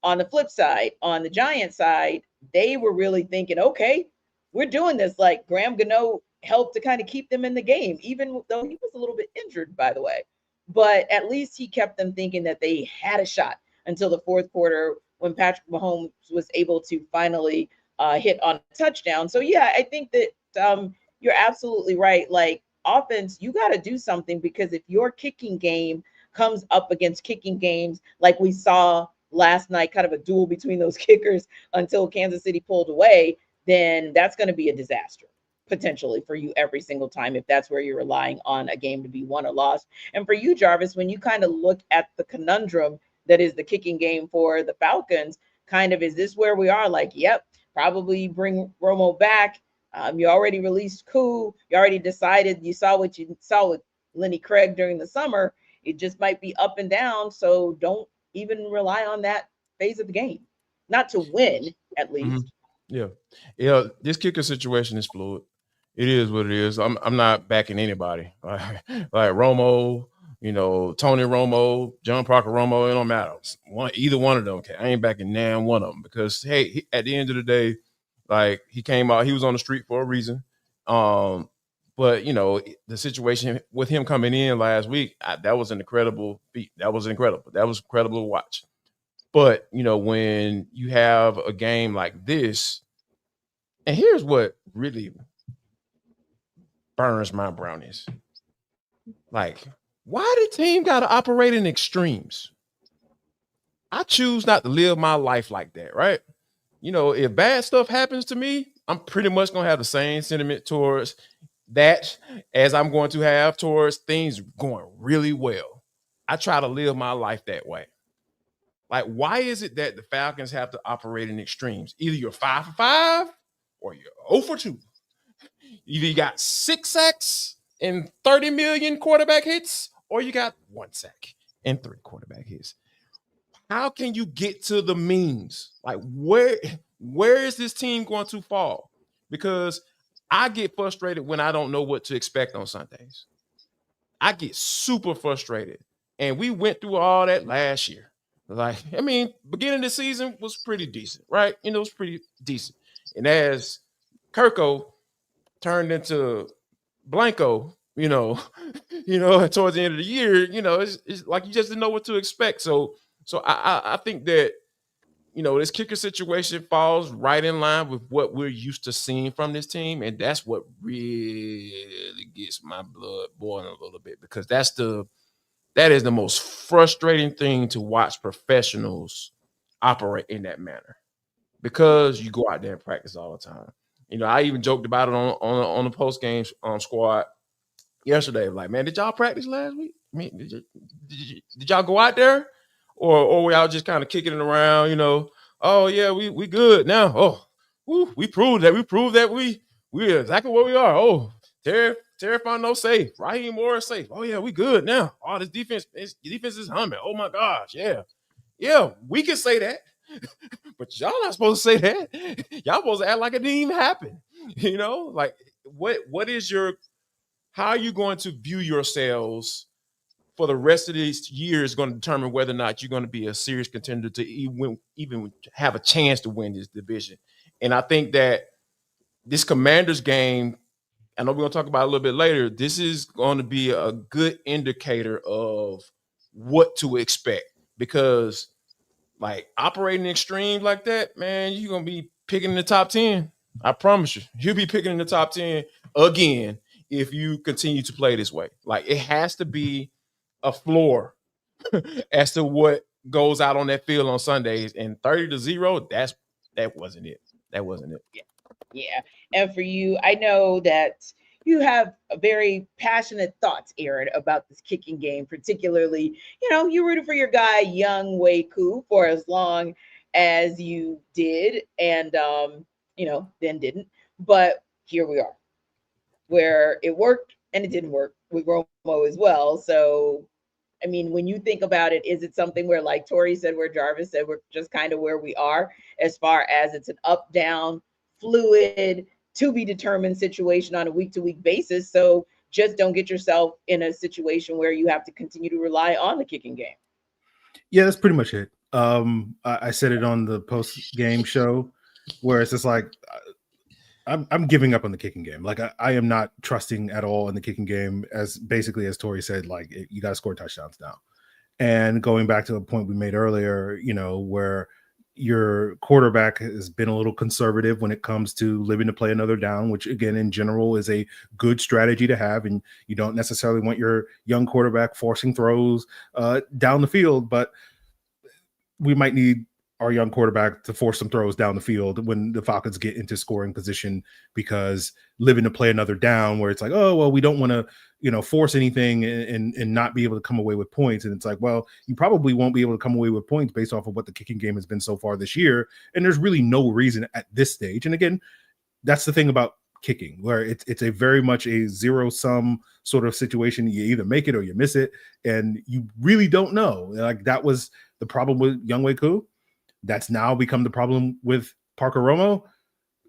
On the flip side, on the Giants side, they were really thinking, okay, we're doing this. Like Graham Gano helped to kind of keep them in the game, even though he was a little bit injured, by the way. But at least he kept them thinking that they had a shot until the fourth quarter when Patrick Mahomes was able to finally hit on a touchdown. So, yeah, I think that you're absolutely right. Like, offense, you got to do something, because if your kicking game comes up against kicking games like we saw last night, kind of a duel between those kickers until Kansas City pulled away, then that's going to be a disaster potentially for you every single time, if that's where you're relying on a game to be won or lost. And for you, Jarvis, when you kind of look at the conundrum that is the kicking game for the Falcons, kind of, is this where we are? Like, yep, probably bring Romo back. You already released Koo. You already decided, you saw what you saw with Lenny Craig during the summer. It just might be up and down. So don't even rely on that phase of the game, not to win, at least. Mm-hmm. Yeah. This kicker situation is fluid. It is what it is. I'm not backing anybody. Like Romo, Tony Romo, John Parker Romo. It don't matter. Either one of them. Okay, I ain't backing one of them, because hey, at the end of the day, like, he came out, he was on the street for a reason. But the situation with him coming in last week, that was an incredible feat. That was incredible. That was incredible to watch. But when you have a game like this, and here's what really burns my brownies. Like, why the team got to operate in extremes? I choose not to live my life like that, right? If bad stuff happens to me, I'm pretty much going to have the same sentiment towards that as I'm going to have towards things going really well. I try to live my life that way. Like, why is it that the Falcons have to operate in extremes? Either you're 5 for 5 or you're 0 for 2. Either you got 6 sacks and 30 million quarterback hits, or you got 1 sack and 3 quarterback hits. How can you get to the means? Like, where is this team going to fall? Because I get frustrated when I don't know what to expect on Sundays. I get super frustrated. And we went through all that last year. Like, beginning of the season was pretty decent, right? It was pretty decent. And as Kirko turned into Blanco, towards the end of the year, it's like you just didn't know what to expect. So I think that, this kicker situation falls right in line with what we're used to seeing from this team. And that's what really gets my blood boiling a little bit, because that is the most frustrating thing to watch professionals operate in that manner, because you go out there and practice all the time. I even joked about it on the post game squad yesterday. Like, man, did y'all practice last week? mean, did y'all go out there, or were y'all just kind of kicking it around? You know, oh yeah, we good now. Oh, we proved that we're exactly where we are. Oh, Terry Fontenot safe. Raheem Morris safe. Oh yeah, we good now. Oh, this defense is humming. Oh my gosh, yeah, we can say that. But y'all not supposed to say that. Y'all supposed to act like it didn't even happen. You know, like what is how are you going to view yourselves for the rest of this year is going to determine whether or not you're going to be a serious contender to even have a chance to win this division. And I think that this Commanders game, I know we're going to talk about it a little bit later, this is going to be a good indicator of what to expect, because like operating extreme like that, man, you're going to be picking in the top 10. I promise you. You'll be picking in the top 10 again if you continue to play this way. Like, it has to be a floor as to what goes out on that field on Sundays. And 30-0, that wasn't it. That wasn't it. Yeah. And for you, I know that you have a very passionate thoughts, Aaron, about this kicking game, particularly, you rooted for your guy, Young Wei Koo, for as long as you did, and, then didn't. But here we are, where it worked and it didn't work with Romo as well. So, I mean, when you think about it, is it something where, like Tori said, where Jarvis said, we're just kind of where we are as far as it's an up, down, fluid, to be determined situation on a week-to-week basis. So just don't get yourself in a situation where you have to continue to rely on the kicking game. Yeah, that's pretty much it. I said it on the post-game show where it's just like, I'm giving up on the kicking game. Like I am not trusting at all in the kicking game, as Tori said, like you got to score touchdowns now. And going back to a point we made earlier, where your quarterback has been a little conservative when it comes to living to play another down, which again, in general, is a good strategy to have. And you don't necessarily want your young quarterback forcing throws down the field, but we might need our young quarterback to force some throws down the field when the Falcons get into scoring position, because living to play another down where it's like, oh, well, we don't want to, force anything and not be able to come away with points. And it's like, well, you probably won't be able to come away with points based off of what the kicking game has been so far this year. And there's really no reason at this stage. And again, that's the thing about kicking, where it's a very much a zero-sum sort of situation. You either make it or you miss it. And you really don't know. Like that was the problem with Young Wei Koo. That's now become the problem with Parker Romo.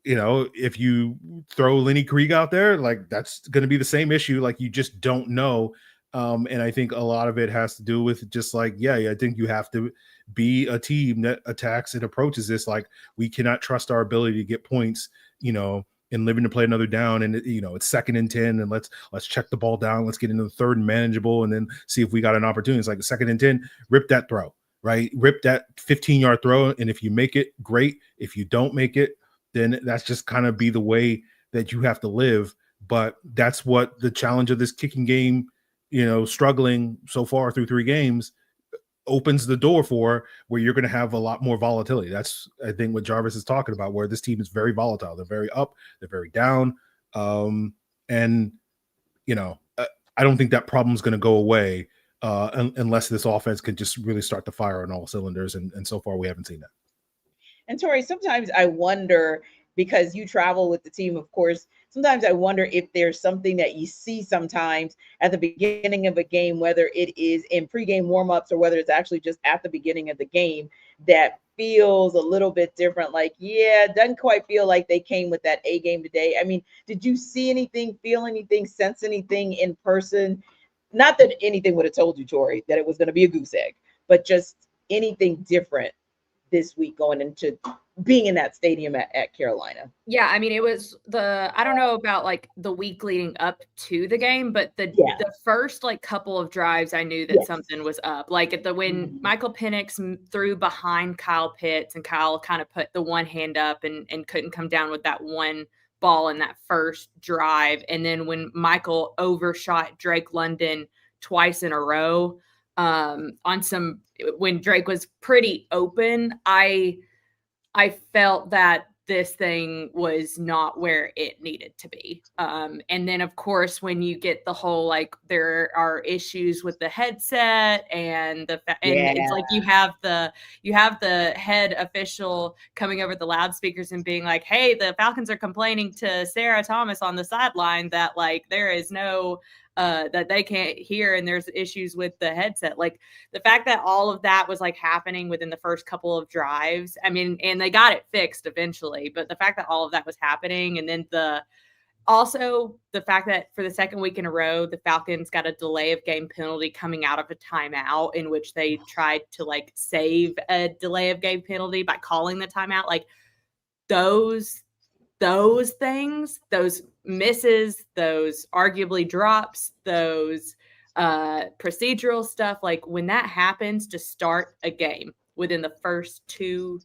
If you throw Lenny Krieg out there, like that's going to be the same issue. Like you just don't know. And I think a lot of it has to do with just like, I think you have to be a team that attacks and approaches this. Like we cannot trust our ability to get points, and living to play another down. And it's 2nd and 10 and let's check the ball down. Let's get into the 3rd and manageable and then see if we got an opportunity. It's like 2nd and 10, rip that throw. Right? Rip that 15-yard throw. And if you make it, great. If you don't make it, then that's just kind of be the way that you have to live. But that's what the challenge of this kicking game, struggling so far through 3 games opens the door for, where you're going to have a lot more volatility. That's, I think, what Jarvis is talking about, where this team is very volatile. They're very up, they're very down. I don't think that problem is going to go away unless this offense can just really start to fire on all cylinders. And so far we haven't seen that. And Tori, sometimes I wonder, because you travel with the team, of course, sometimes I wonder if there's something that you see sometimes at the beginning of a game, whether it is in pregame warmups or whether it's actually just at the beginning of the game, that feels a little bit different. Like, it doesn't quite feel like they came with that A game today. I mean, did you see anything, feel anything, sense anything in person? Not that anything would have told you, Tori, that it was going to be a goose egg, but just anything different this week going into being in that stadium at Carolina. Yeah, I mean, it was I don't know about like the week leading up to the game, but the first like couple of drives, I knew that something was up. Like when Michael Penix threw behind Kyle Pitts and Kyle kind of put the one hand up and couldn't come down with that one ball in that first drive. And then when Michael overshot Drake London twice in a row when Drake was pretty open, I felt that this thing was not where it needed to be. And then of course, when you get the whole, like, there are issues with the headset and it's like you have the head official coming over the loudspeakers and being like, hey, the Falcons are complaining to Sarah Thomas on the sideline that, like, there is no that they can't hear and there's issues with the headset. Like, the fact that all of that was like happening within the first couple of drives, I mean, and they got it fixed eventually, but the fact that all of that was happening, and then also the fact that for the second week in a row, the Falcons got a delay of game penalty coming out of a timeout, in which they tried to, like, save a delay of game penalty by calling the timeout. Like, those things, those misses, those arguably drops, those procedural stuff, like, when that happens to start a game within the first two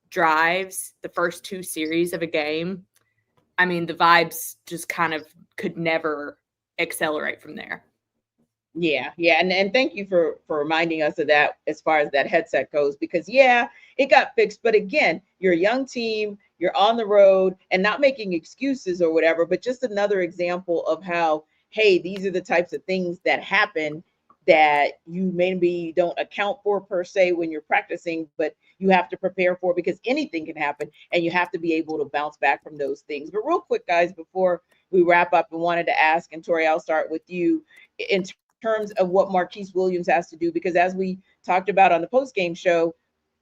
drives, the first two series of a game, I mean, the vibes just kind of could never accelerate from there. Yeah. And thank you for reminding us of that as far as that headset goes, because it got fixed. But again, you're a young team, you're on the road, and not making excuses or whatever, but just another example of how, hey, these are the types of things that happen that you maybe don't account for per se when you're practicing, but you have to prepare for, because anything can happen and you have to be able to bounce back from those things. But real quick, guys, before we wrap up, I wanted to ask, and Tori, I'll start with you, in terms of what Marquise Williams has to do, because as we talked about on the post-game show,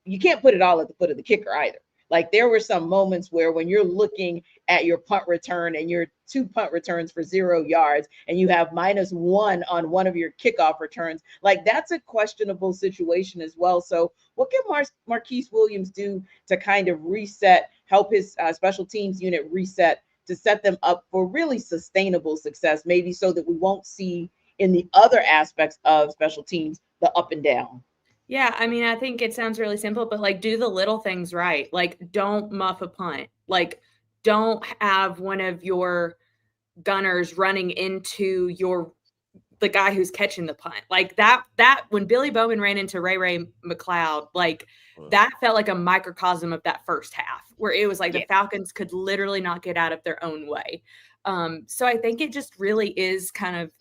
you can't put it all at the foot of the kicker either. Like, there were some moments where when you're looking at your punt return and your 2 punt returns for 0 yards and you have -1 on one of your kickoff returns, like, that's a questionable situation as well. So what can Marquise Williams do to kind of reset, help his special teams unit reset, to set them up for really sustainable success, maybe so that we won't see in the other aspects of special teams the up and down? Yeah, I mean, I think it sounds really simple, but, like, do the little things right. Like, don't muff a punt. Like, don't have one of your gunners running into the guy who's catching the punt. Like, that when Billy Bowman ran into Ray McLeod, like, that felt like a microcosm of that first half, where it was like the Falcons could literally not get out of their own way. So I think it just really is kind of,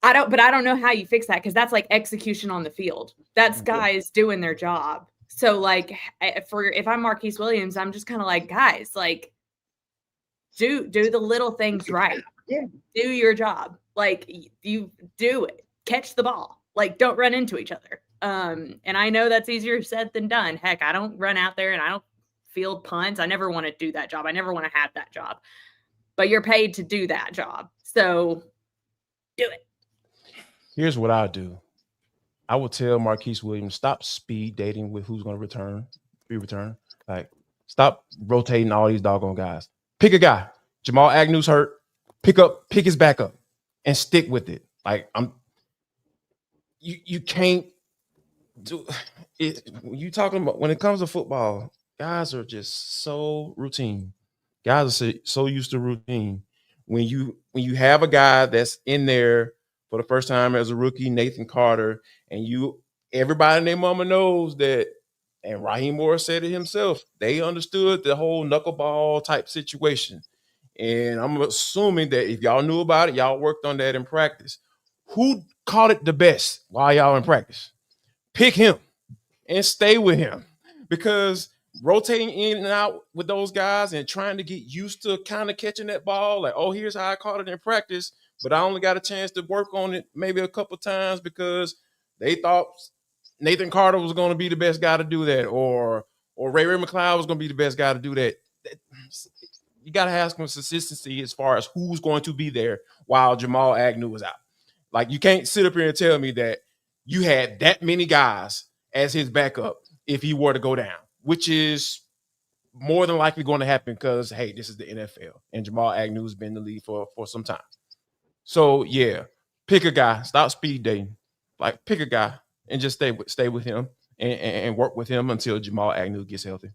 I don't know how you fix that, because that's like execution on the field. That's guys doing their job. So, like, if I'm Marquise Williams, I'm just kind of like, guys, like, do the little things right. Yeah. Do your job. Like, you do it. Catch the ball. Like, don't run into each other. And I know that's easier said than done. Heck, I don't run out there and I don't field punts. I never want to do that job. I never want to have that job. But you're paid to do that job. So do it. Here's what I'll do. I will tell Marquise Williams, stop speed dating with who's going to return. Like, stop rotating all these doggone guys. Pick a guy. Jamal Agnew's hurt. Pick his back up and stick with it. Like, you can't do it. You talking about, when it comes to football, guys are just so routine. Guys are so used to routine. When you have a guy that's in there for the first time as a rookie, Nathan Carter, and everybody and their mama knows that, and Raheem Morris said it himself, they understood the whole knuckleball type situation. And I'm assuming that if y'all knew about it, y'all worked on that in practice. Who caught it the best while y'all in practice? Pick him and stay with him, because rotating in and out with those guys and trying to get used to kind of catching that ball, like, oh, here's how I caught it in practice, but I only got a chance to work on it maybe a couple times because they thought Nathan Carter was going to be the best guy to do that, or Ray McLeod was going to be the best guy to do that. You got to have some consistency as far as who's going to be there while Jamal Agnew was out. Like, you can't sit up here and tell me that you had that many guys as his backup if he were to go down, which is more than likely going to happen because, hey, this is the NFL, and Jamal Agnew has been in the league for some time. So, yeah, pick a guy. Stop speed dating. Like, pick a guy and just stay with him and work with him until Jamal Agnew gets healthy.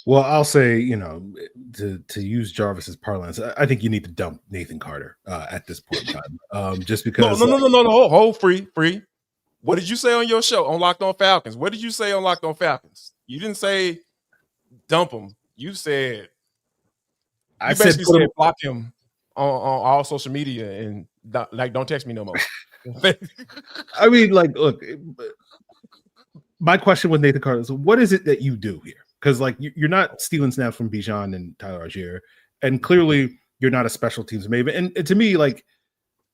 Well, I'll say, to use Jarvis's parlance, I think you need to dump Nathan Carter at this point in time. Just because. No. Hold free. What did you say on your show on Locked On Falcons? What did you say on Locked On Falcons? You didn't say dump him. You said I basically said said block him on all social media and don't text me no more. I mean, like, look, my question with Nathan Carter is, what is it that you do here? Because like you're not stealing snaps from Bijan and Tyler Algier, and clearly you're not a special teams maven. And to me, like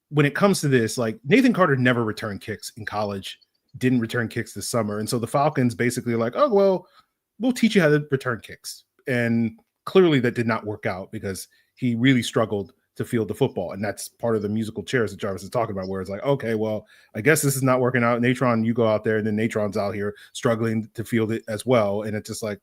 when it comes to this, like Nathan Carter never returned kicks in college, didn't return kicks this summer, and so the Falcons basically are like, oh well, we'll teach you how to return kicks, and clearly that did not work out because he really struggled to field the football. And that's part of the musical chairs that Jarvis is talking about, where it's like, okay, well, I guess this is not working out. Natron, you go out there, and then Natron's out here struggling to field it as well. And it's just like,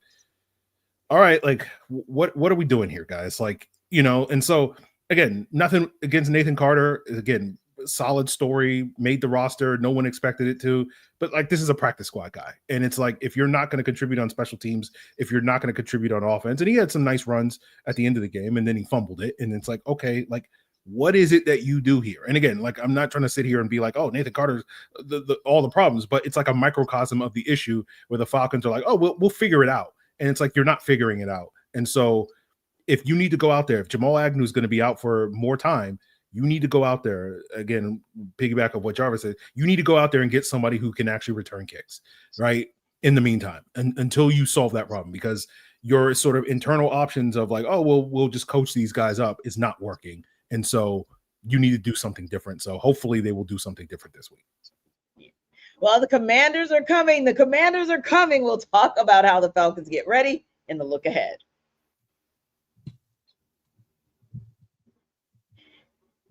all right, like what are we doing here, guys? Like, you know, and so again, nothing against Nathan Carter. Again, solid story, made the roster. No one expected it to, but like this is a practice squad guy. And it's like, if you're not going to contribute on special teams, if you're not going to contribute on offense, and he had some nice runs at the end of the game and then he fumbled it. And it's like, okay, like what is it that you do here? And again, like, I'm not trying to sit here and be like, oh, Nathan Carter's all the problems, but it's like a microcosm of the issue where the Falcons are like, oh, we'll figure it out. And it's like, you're not figuring it out. And so if you need to go out there, if Jamal Agnew is going to be out for more time, you need to go out there, again, piggyback of what Jarvis said, you need to go out there and get somebody who can actually return kicks, right? In the meantime, until you solve that problem, because your sort of internal options of like, oh, well, we'll just coach these guys up is not working. And so you need to do something different. So hopefully they will do something different this week. Well, the Commanders are coming. The Commanders are coming. We'll talk about how the Falcons get ready in the look ahead.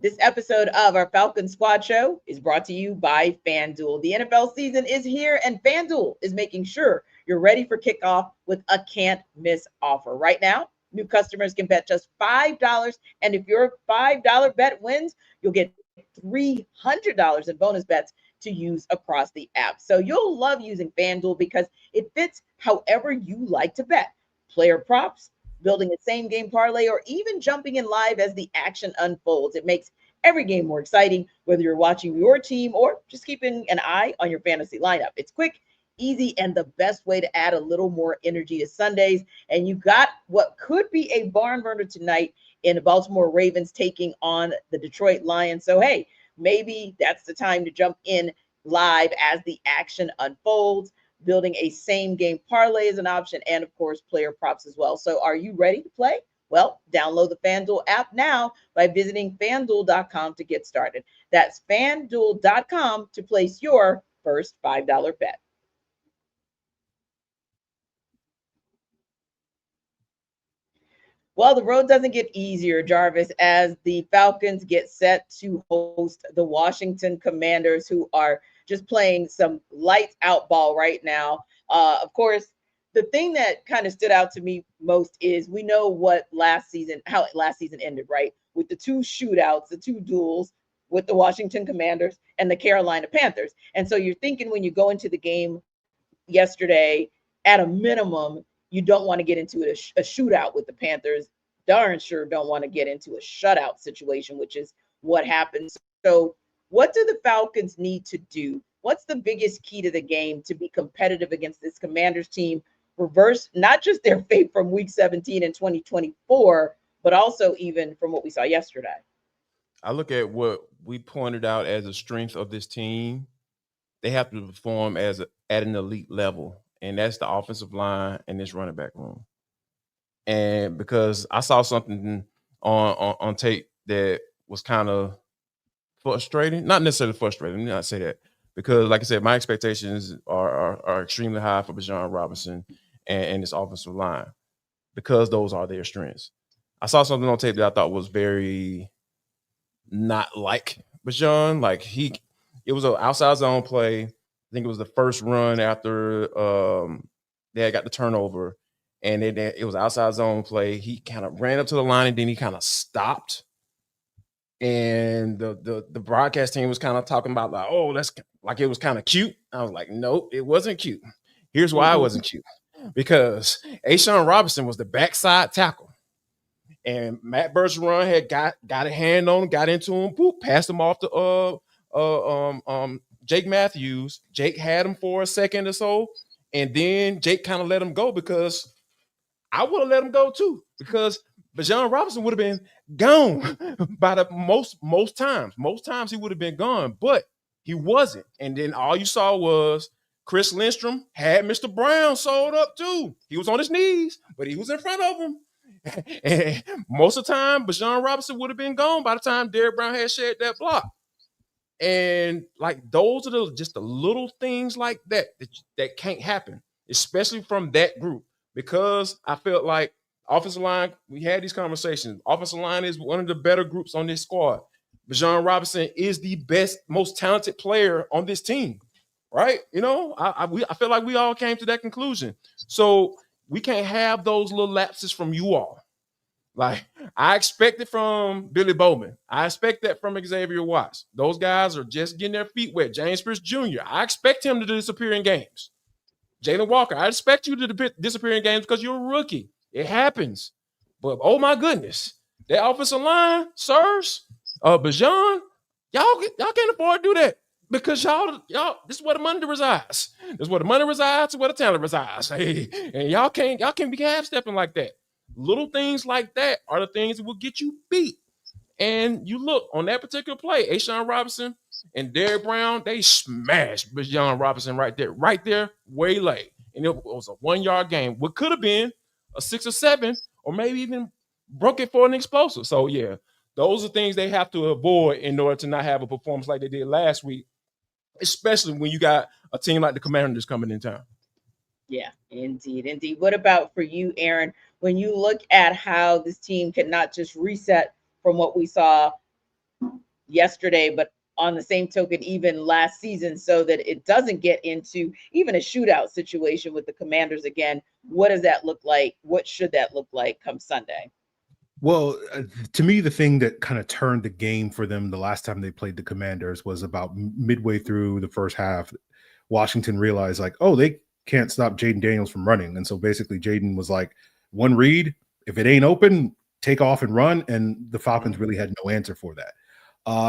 This episode of our Falcons Squad Show is brought to you by FanDuel. The NFL season is here, and FanDuel is making sure you're ready for kickoff with a can't-miss offer. Right now, new customers can bet just $5, and if your $5 bet wins, you'll get $300 in bonus bets to use across the app. So you'll love using FanDuel because it fits however you like to bet. Player props, building a same game parlay, or even jumping in live as the action unfolds. It makes every game more exciting, whether you're watching your team or just keeping an eye on your fantasy lineup. It's quick, easy, and the best way to add a little more energy to Sundays. And you got what could be a barn burner tonight in the Baltimore Ravens taking on the Detroit Lions. So, hey, maybe that's the time to jump in live as the action unfolds. Building a same game parlay is an option, and of course, player props as well. So are you ready to play? Well, download the FanDuel app now by visiting FanDuel.com to get started. That's FanDuel.com to place your first $5 bet. Well, the road doesn't get easier, Jarvis, as the Falcons get set to host the Washington Commanders, who are just playing some lights out ball right now. Of course, the thing that kind of stood out to me most is we know how last season ended, right? With the two shootouts, the two duels with the Washington Commanders and the Carolina Panthers. And so you're thinking when you go into the game yesterday, at a minimum, you don't want to get into a shootout with the Panthers. Darn sure don't want to get into a shutout situation, which is what happens. So what do the Falcons need to do? What's the biggest key to the game to be competitive against this Commanders team? Reverse not just their fate from week 17 in 2024, but also even from what we saw yesterday. I look at what we pointed out as a strength of this team. They have to perform at an elite level, and that's the offensive line and this running back room. And because I saw something on tape that was kind of frustrating, not necessarily frustrating, let me not say that, because like I said, my expectations are extremely high for Bijan Robinson and this offensive line because those are their strengths. I saw something on tape that I thought was very not like Bijan. Like it was an outside zone play. I think it was the first run after they had got the turnover, and it was outside zone play. He kind of ran up to the line and then he kind of stopped. And the broadcast team was kind of talking about like, oh, that's like it was kind of cute. I was like, nope, it wasn't cute. Here's why it wasn't cute. Because Bijan Robinson was the backside tackle. And Matt Bergeron had got a hand on him, got into him, passed him off to Jake Matthews. Jake had him for a second or so, and then Jake kind of let him go because I would have let him go too, because Bijan Robinson would have been gone by the most times. Most times he would have been gone, but he wasn't. And then all you saw was Chris Lindstrom had Mr. Brown sold up too. He was on his knees, but he was in front of him. And most of the time, Bijan Robinson would have been gone by the time Derrick Brown had shed that block. And like those are just the little things like that can't happen, especially from that group. Because I felt like offensive line, we had these conversations. Offensive line is one of the better groups on this squad. Bijan Robinson is the best, most talented player on this team, right? You know, I feel like we all came to that conclusion. So we can't have those little lapses from you all. Like, I expect it from Billy Bowman. I expect that from Xavier Watts. Those guys are just getting their feet wet. James Pierce Jr., I expect him to disappear in games. Jalen Walker, I expect you to disappear in games because you're a rookie. It happens. But, oh, my goodness, that offensive line, sirs, Bijan, y'all can't afford to do that because y'all, this is where the money resides. This is where the money resides and where the talent resides. Hey, and y'all can't be half-stepping like that. Little things like that are the things that will get you beat. And you look on that particular play, Ashawn Robinson and Derrick Brown, they smashed Bijan Robinson right there, way late. And it was a 1-yard game. What could have been a 6 or 7, or maybe even broke it for an explosive. So, yeah, those are things they have to avoid in order to not have a performance like they did last week, especially when you got a team like the Commanders coming in town. Yeah, indeed. What about for you, Aaron? When you look at how this team cannot just reset from what we saw yesterday, but on the same token, even last season, so that it doesn't get into even a shootout situation with the Commanders again, what does that look like? What should that look like come Sunday? Well, to me, the thing that kind of turned the game for them the last time they played the Commanders was about midway through the first half. Washington realized, like, oh, they can't stop Jaden Daniels from running. And so basically Jaden was like, one read, if it ain't open, take off and run. And the Falcons really had no answer for that.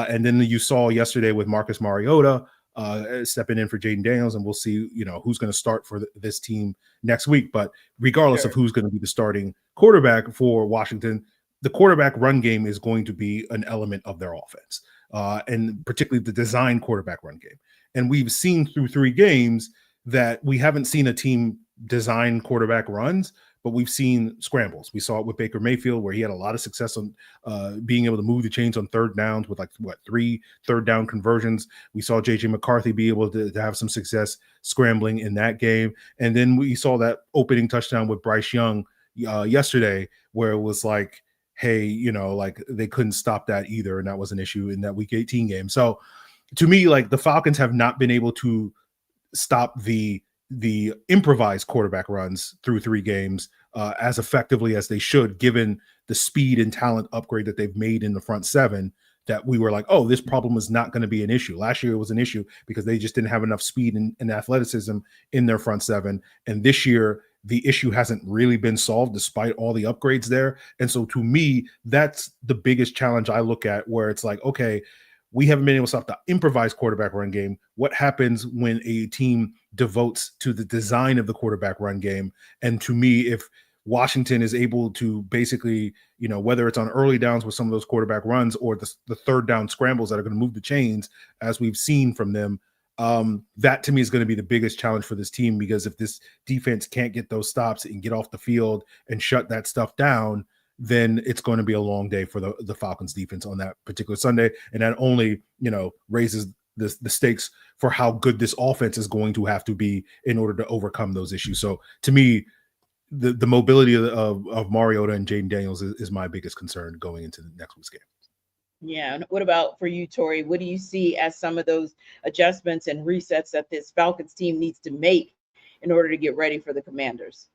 And then you saw yesterday with Marcus Mariota stepping in for Jaden Daniels, and we'll see, who's going to start for this team next week. But regardless of who's going to be the starting quarterback for Washington, the quarterback run game is going to be an element of their offense, and particularly the design quarterback run game. And we've seen through 3 games that we haven't seen a team design quarterback runs, but we've seen scrambles. We saw it with Baker Mayfield, where he had a lot of success on being able to move the chains on third downs with 3 third down conversions. We saw JJ McCarthy be able to have some success scrambling in that game. And then we saw that opening touchdown with Bryce Young yesterday, where it was like, hey, they couldn't stop that either. And that was an issue in that week 18 game. So to me, the Falcons have not been able to stop the improvised quarterback runs through 3 games as effectively as they should, given the speed and talent upgrade that they've made in the front 7, that we were like, oh, this problem is not going to be an issue. Last year it was an issue because they just didn't have enough speed and athleticism in their front 7. And this year the issue hasn't really been solved despite all the upgrades there. And so to me, that's the biggest challenge I look at, where it's like, okay, we haven't been able to stop the improvised quarterback run game. What happens when a team devotes to the design of the quarterback run game? And to me, if Washington is able to basically, whether it's on early downs with some of those quarterback runs or the third down scrambles that are going to move the chains, as we've seen from them, that to me is going to be the biggest challenge for this team, because if this defense can't get those stops and get off the field and shut that stuff down, then it's going to be a long day for the Falcons defense on that particular Sunday. And that only, raises the stakes for how good this offense is going to have to be in order to overcome those issues. So to me, the mobility of Mariota and Jaden Daniels is my biggest concern going into the next week's game. Yeah. And what about for you, Tori? What do you see as some of those adjustments and resets that this Falcons team needs to make in order to get ready for the Commanders?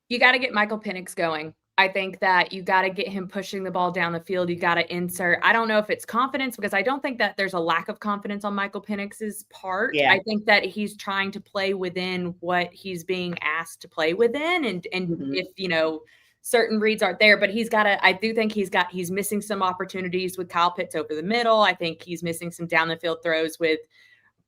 You got to get Michael Penix going. I think that you got to get him pushing the ball down the field. You got to insert. I don't know if it's confidence, because I don't think that there's a lack of confidence on Michael Penix's part. Yeah. I think that he's trying to play within what he's being asked to play within. And if, certain reads aren't there, but I do think he's missing some opportunities with Kyle Pitts over the middle. I think he's missing some down the field throws with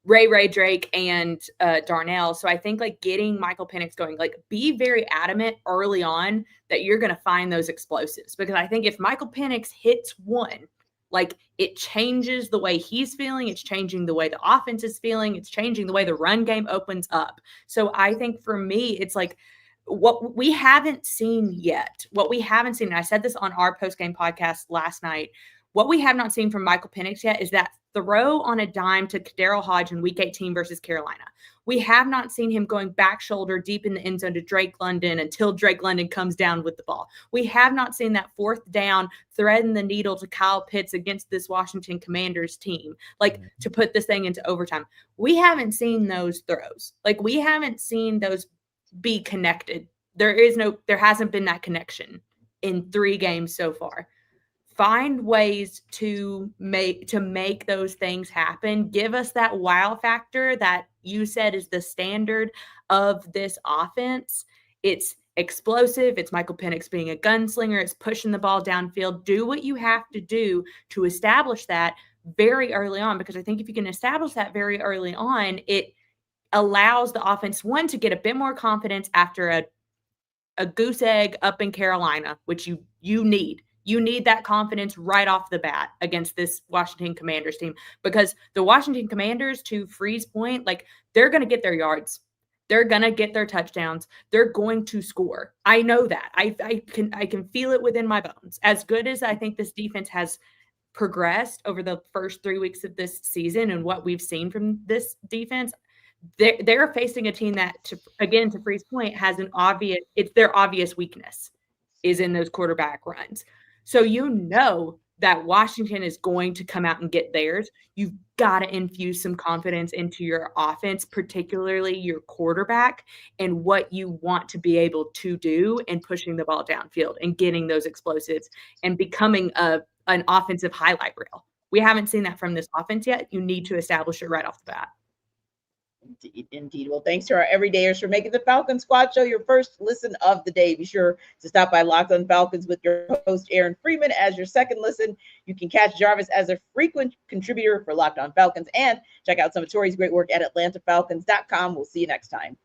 Ray Drake and Darnell. So I think like getting Michael Penix going, like be very adamant early on that you're going to find those explosives, because I think if Michael Penix hits one, like it changes the way he's feeling. It's changing the way the offense is feeling. It's changing the way the run game opens up. So I think for me, it's like what we haven't seen yet, and I said this on our post-game podcast last night, what we have not seen from Michael Penix yet is that throw on a dime to Daryl Hodge in Week 18 versus Carolina. We have not seen him going back shoulder deep in the end zone to Drake London until Drake London comes down with the ball. We have not seen that fourth down threading the needle to Kyle Pitts against this Washington Commanders team, like to put this thing into overtime. We haven't seen those throws. Like we haven't seen those be connected. There hasn't been that connection in 3 games so far. Find ways to make those things happen. Give us that wow factor that you said is the standard of this offense. It's explosive. It's Michael Penix being a gunslinger. It's pushing the ball downfield. Do what you have to do to establish that very early on, because I think if you can establish that very early on, it allows the offense, one, to get a bit more confidence after a goose egg up in Carolina, which you need. You need that confidence right off the bat against this Washington Commanders team, because the Washington Commanders, to Free's point, like they're going to get their yards. They're going to get their touchdowns. They're going to score. I know that. I can feel it within my bones. As good as I think this defense has progressed over the first 3 weeks of this season and what we've seen from this defense, they're facing a team that, to Free's point, has it's their obvious weakness is in those quarterback runs. So you know that Washington is going to come out and get theirs. You've got to infuse some confidence into your offense, particularly your quarterback, and what you want to be able to do in pushing the ball downfield and getting those explosives and becoming an offensive highlight reel. We haven't seen that from this offense yet. You need to establish it right off the bat. Indeed. Well, thanks to our everydayers for making the Falcons Squad Show your first listen of the day. Be sure to stop by Locked on Falcons with your host, Aaron Freeman, as your second listen. You can catch Jarvis as a frequent contributor for Locked on Falcons, and check out some of Tori's great work at AtlantaFalcons.com. We'll see you next time.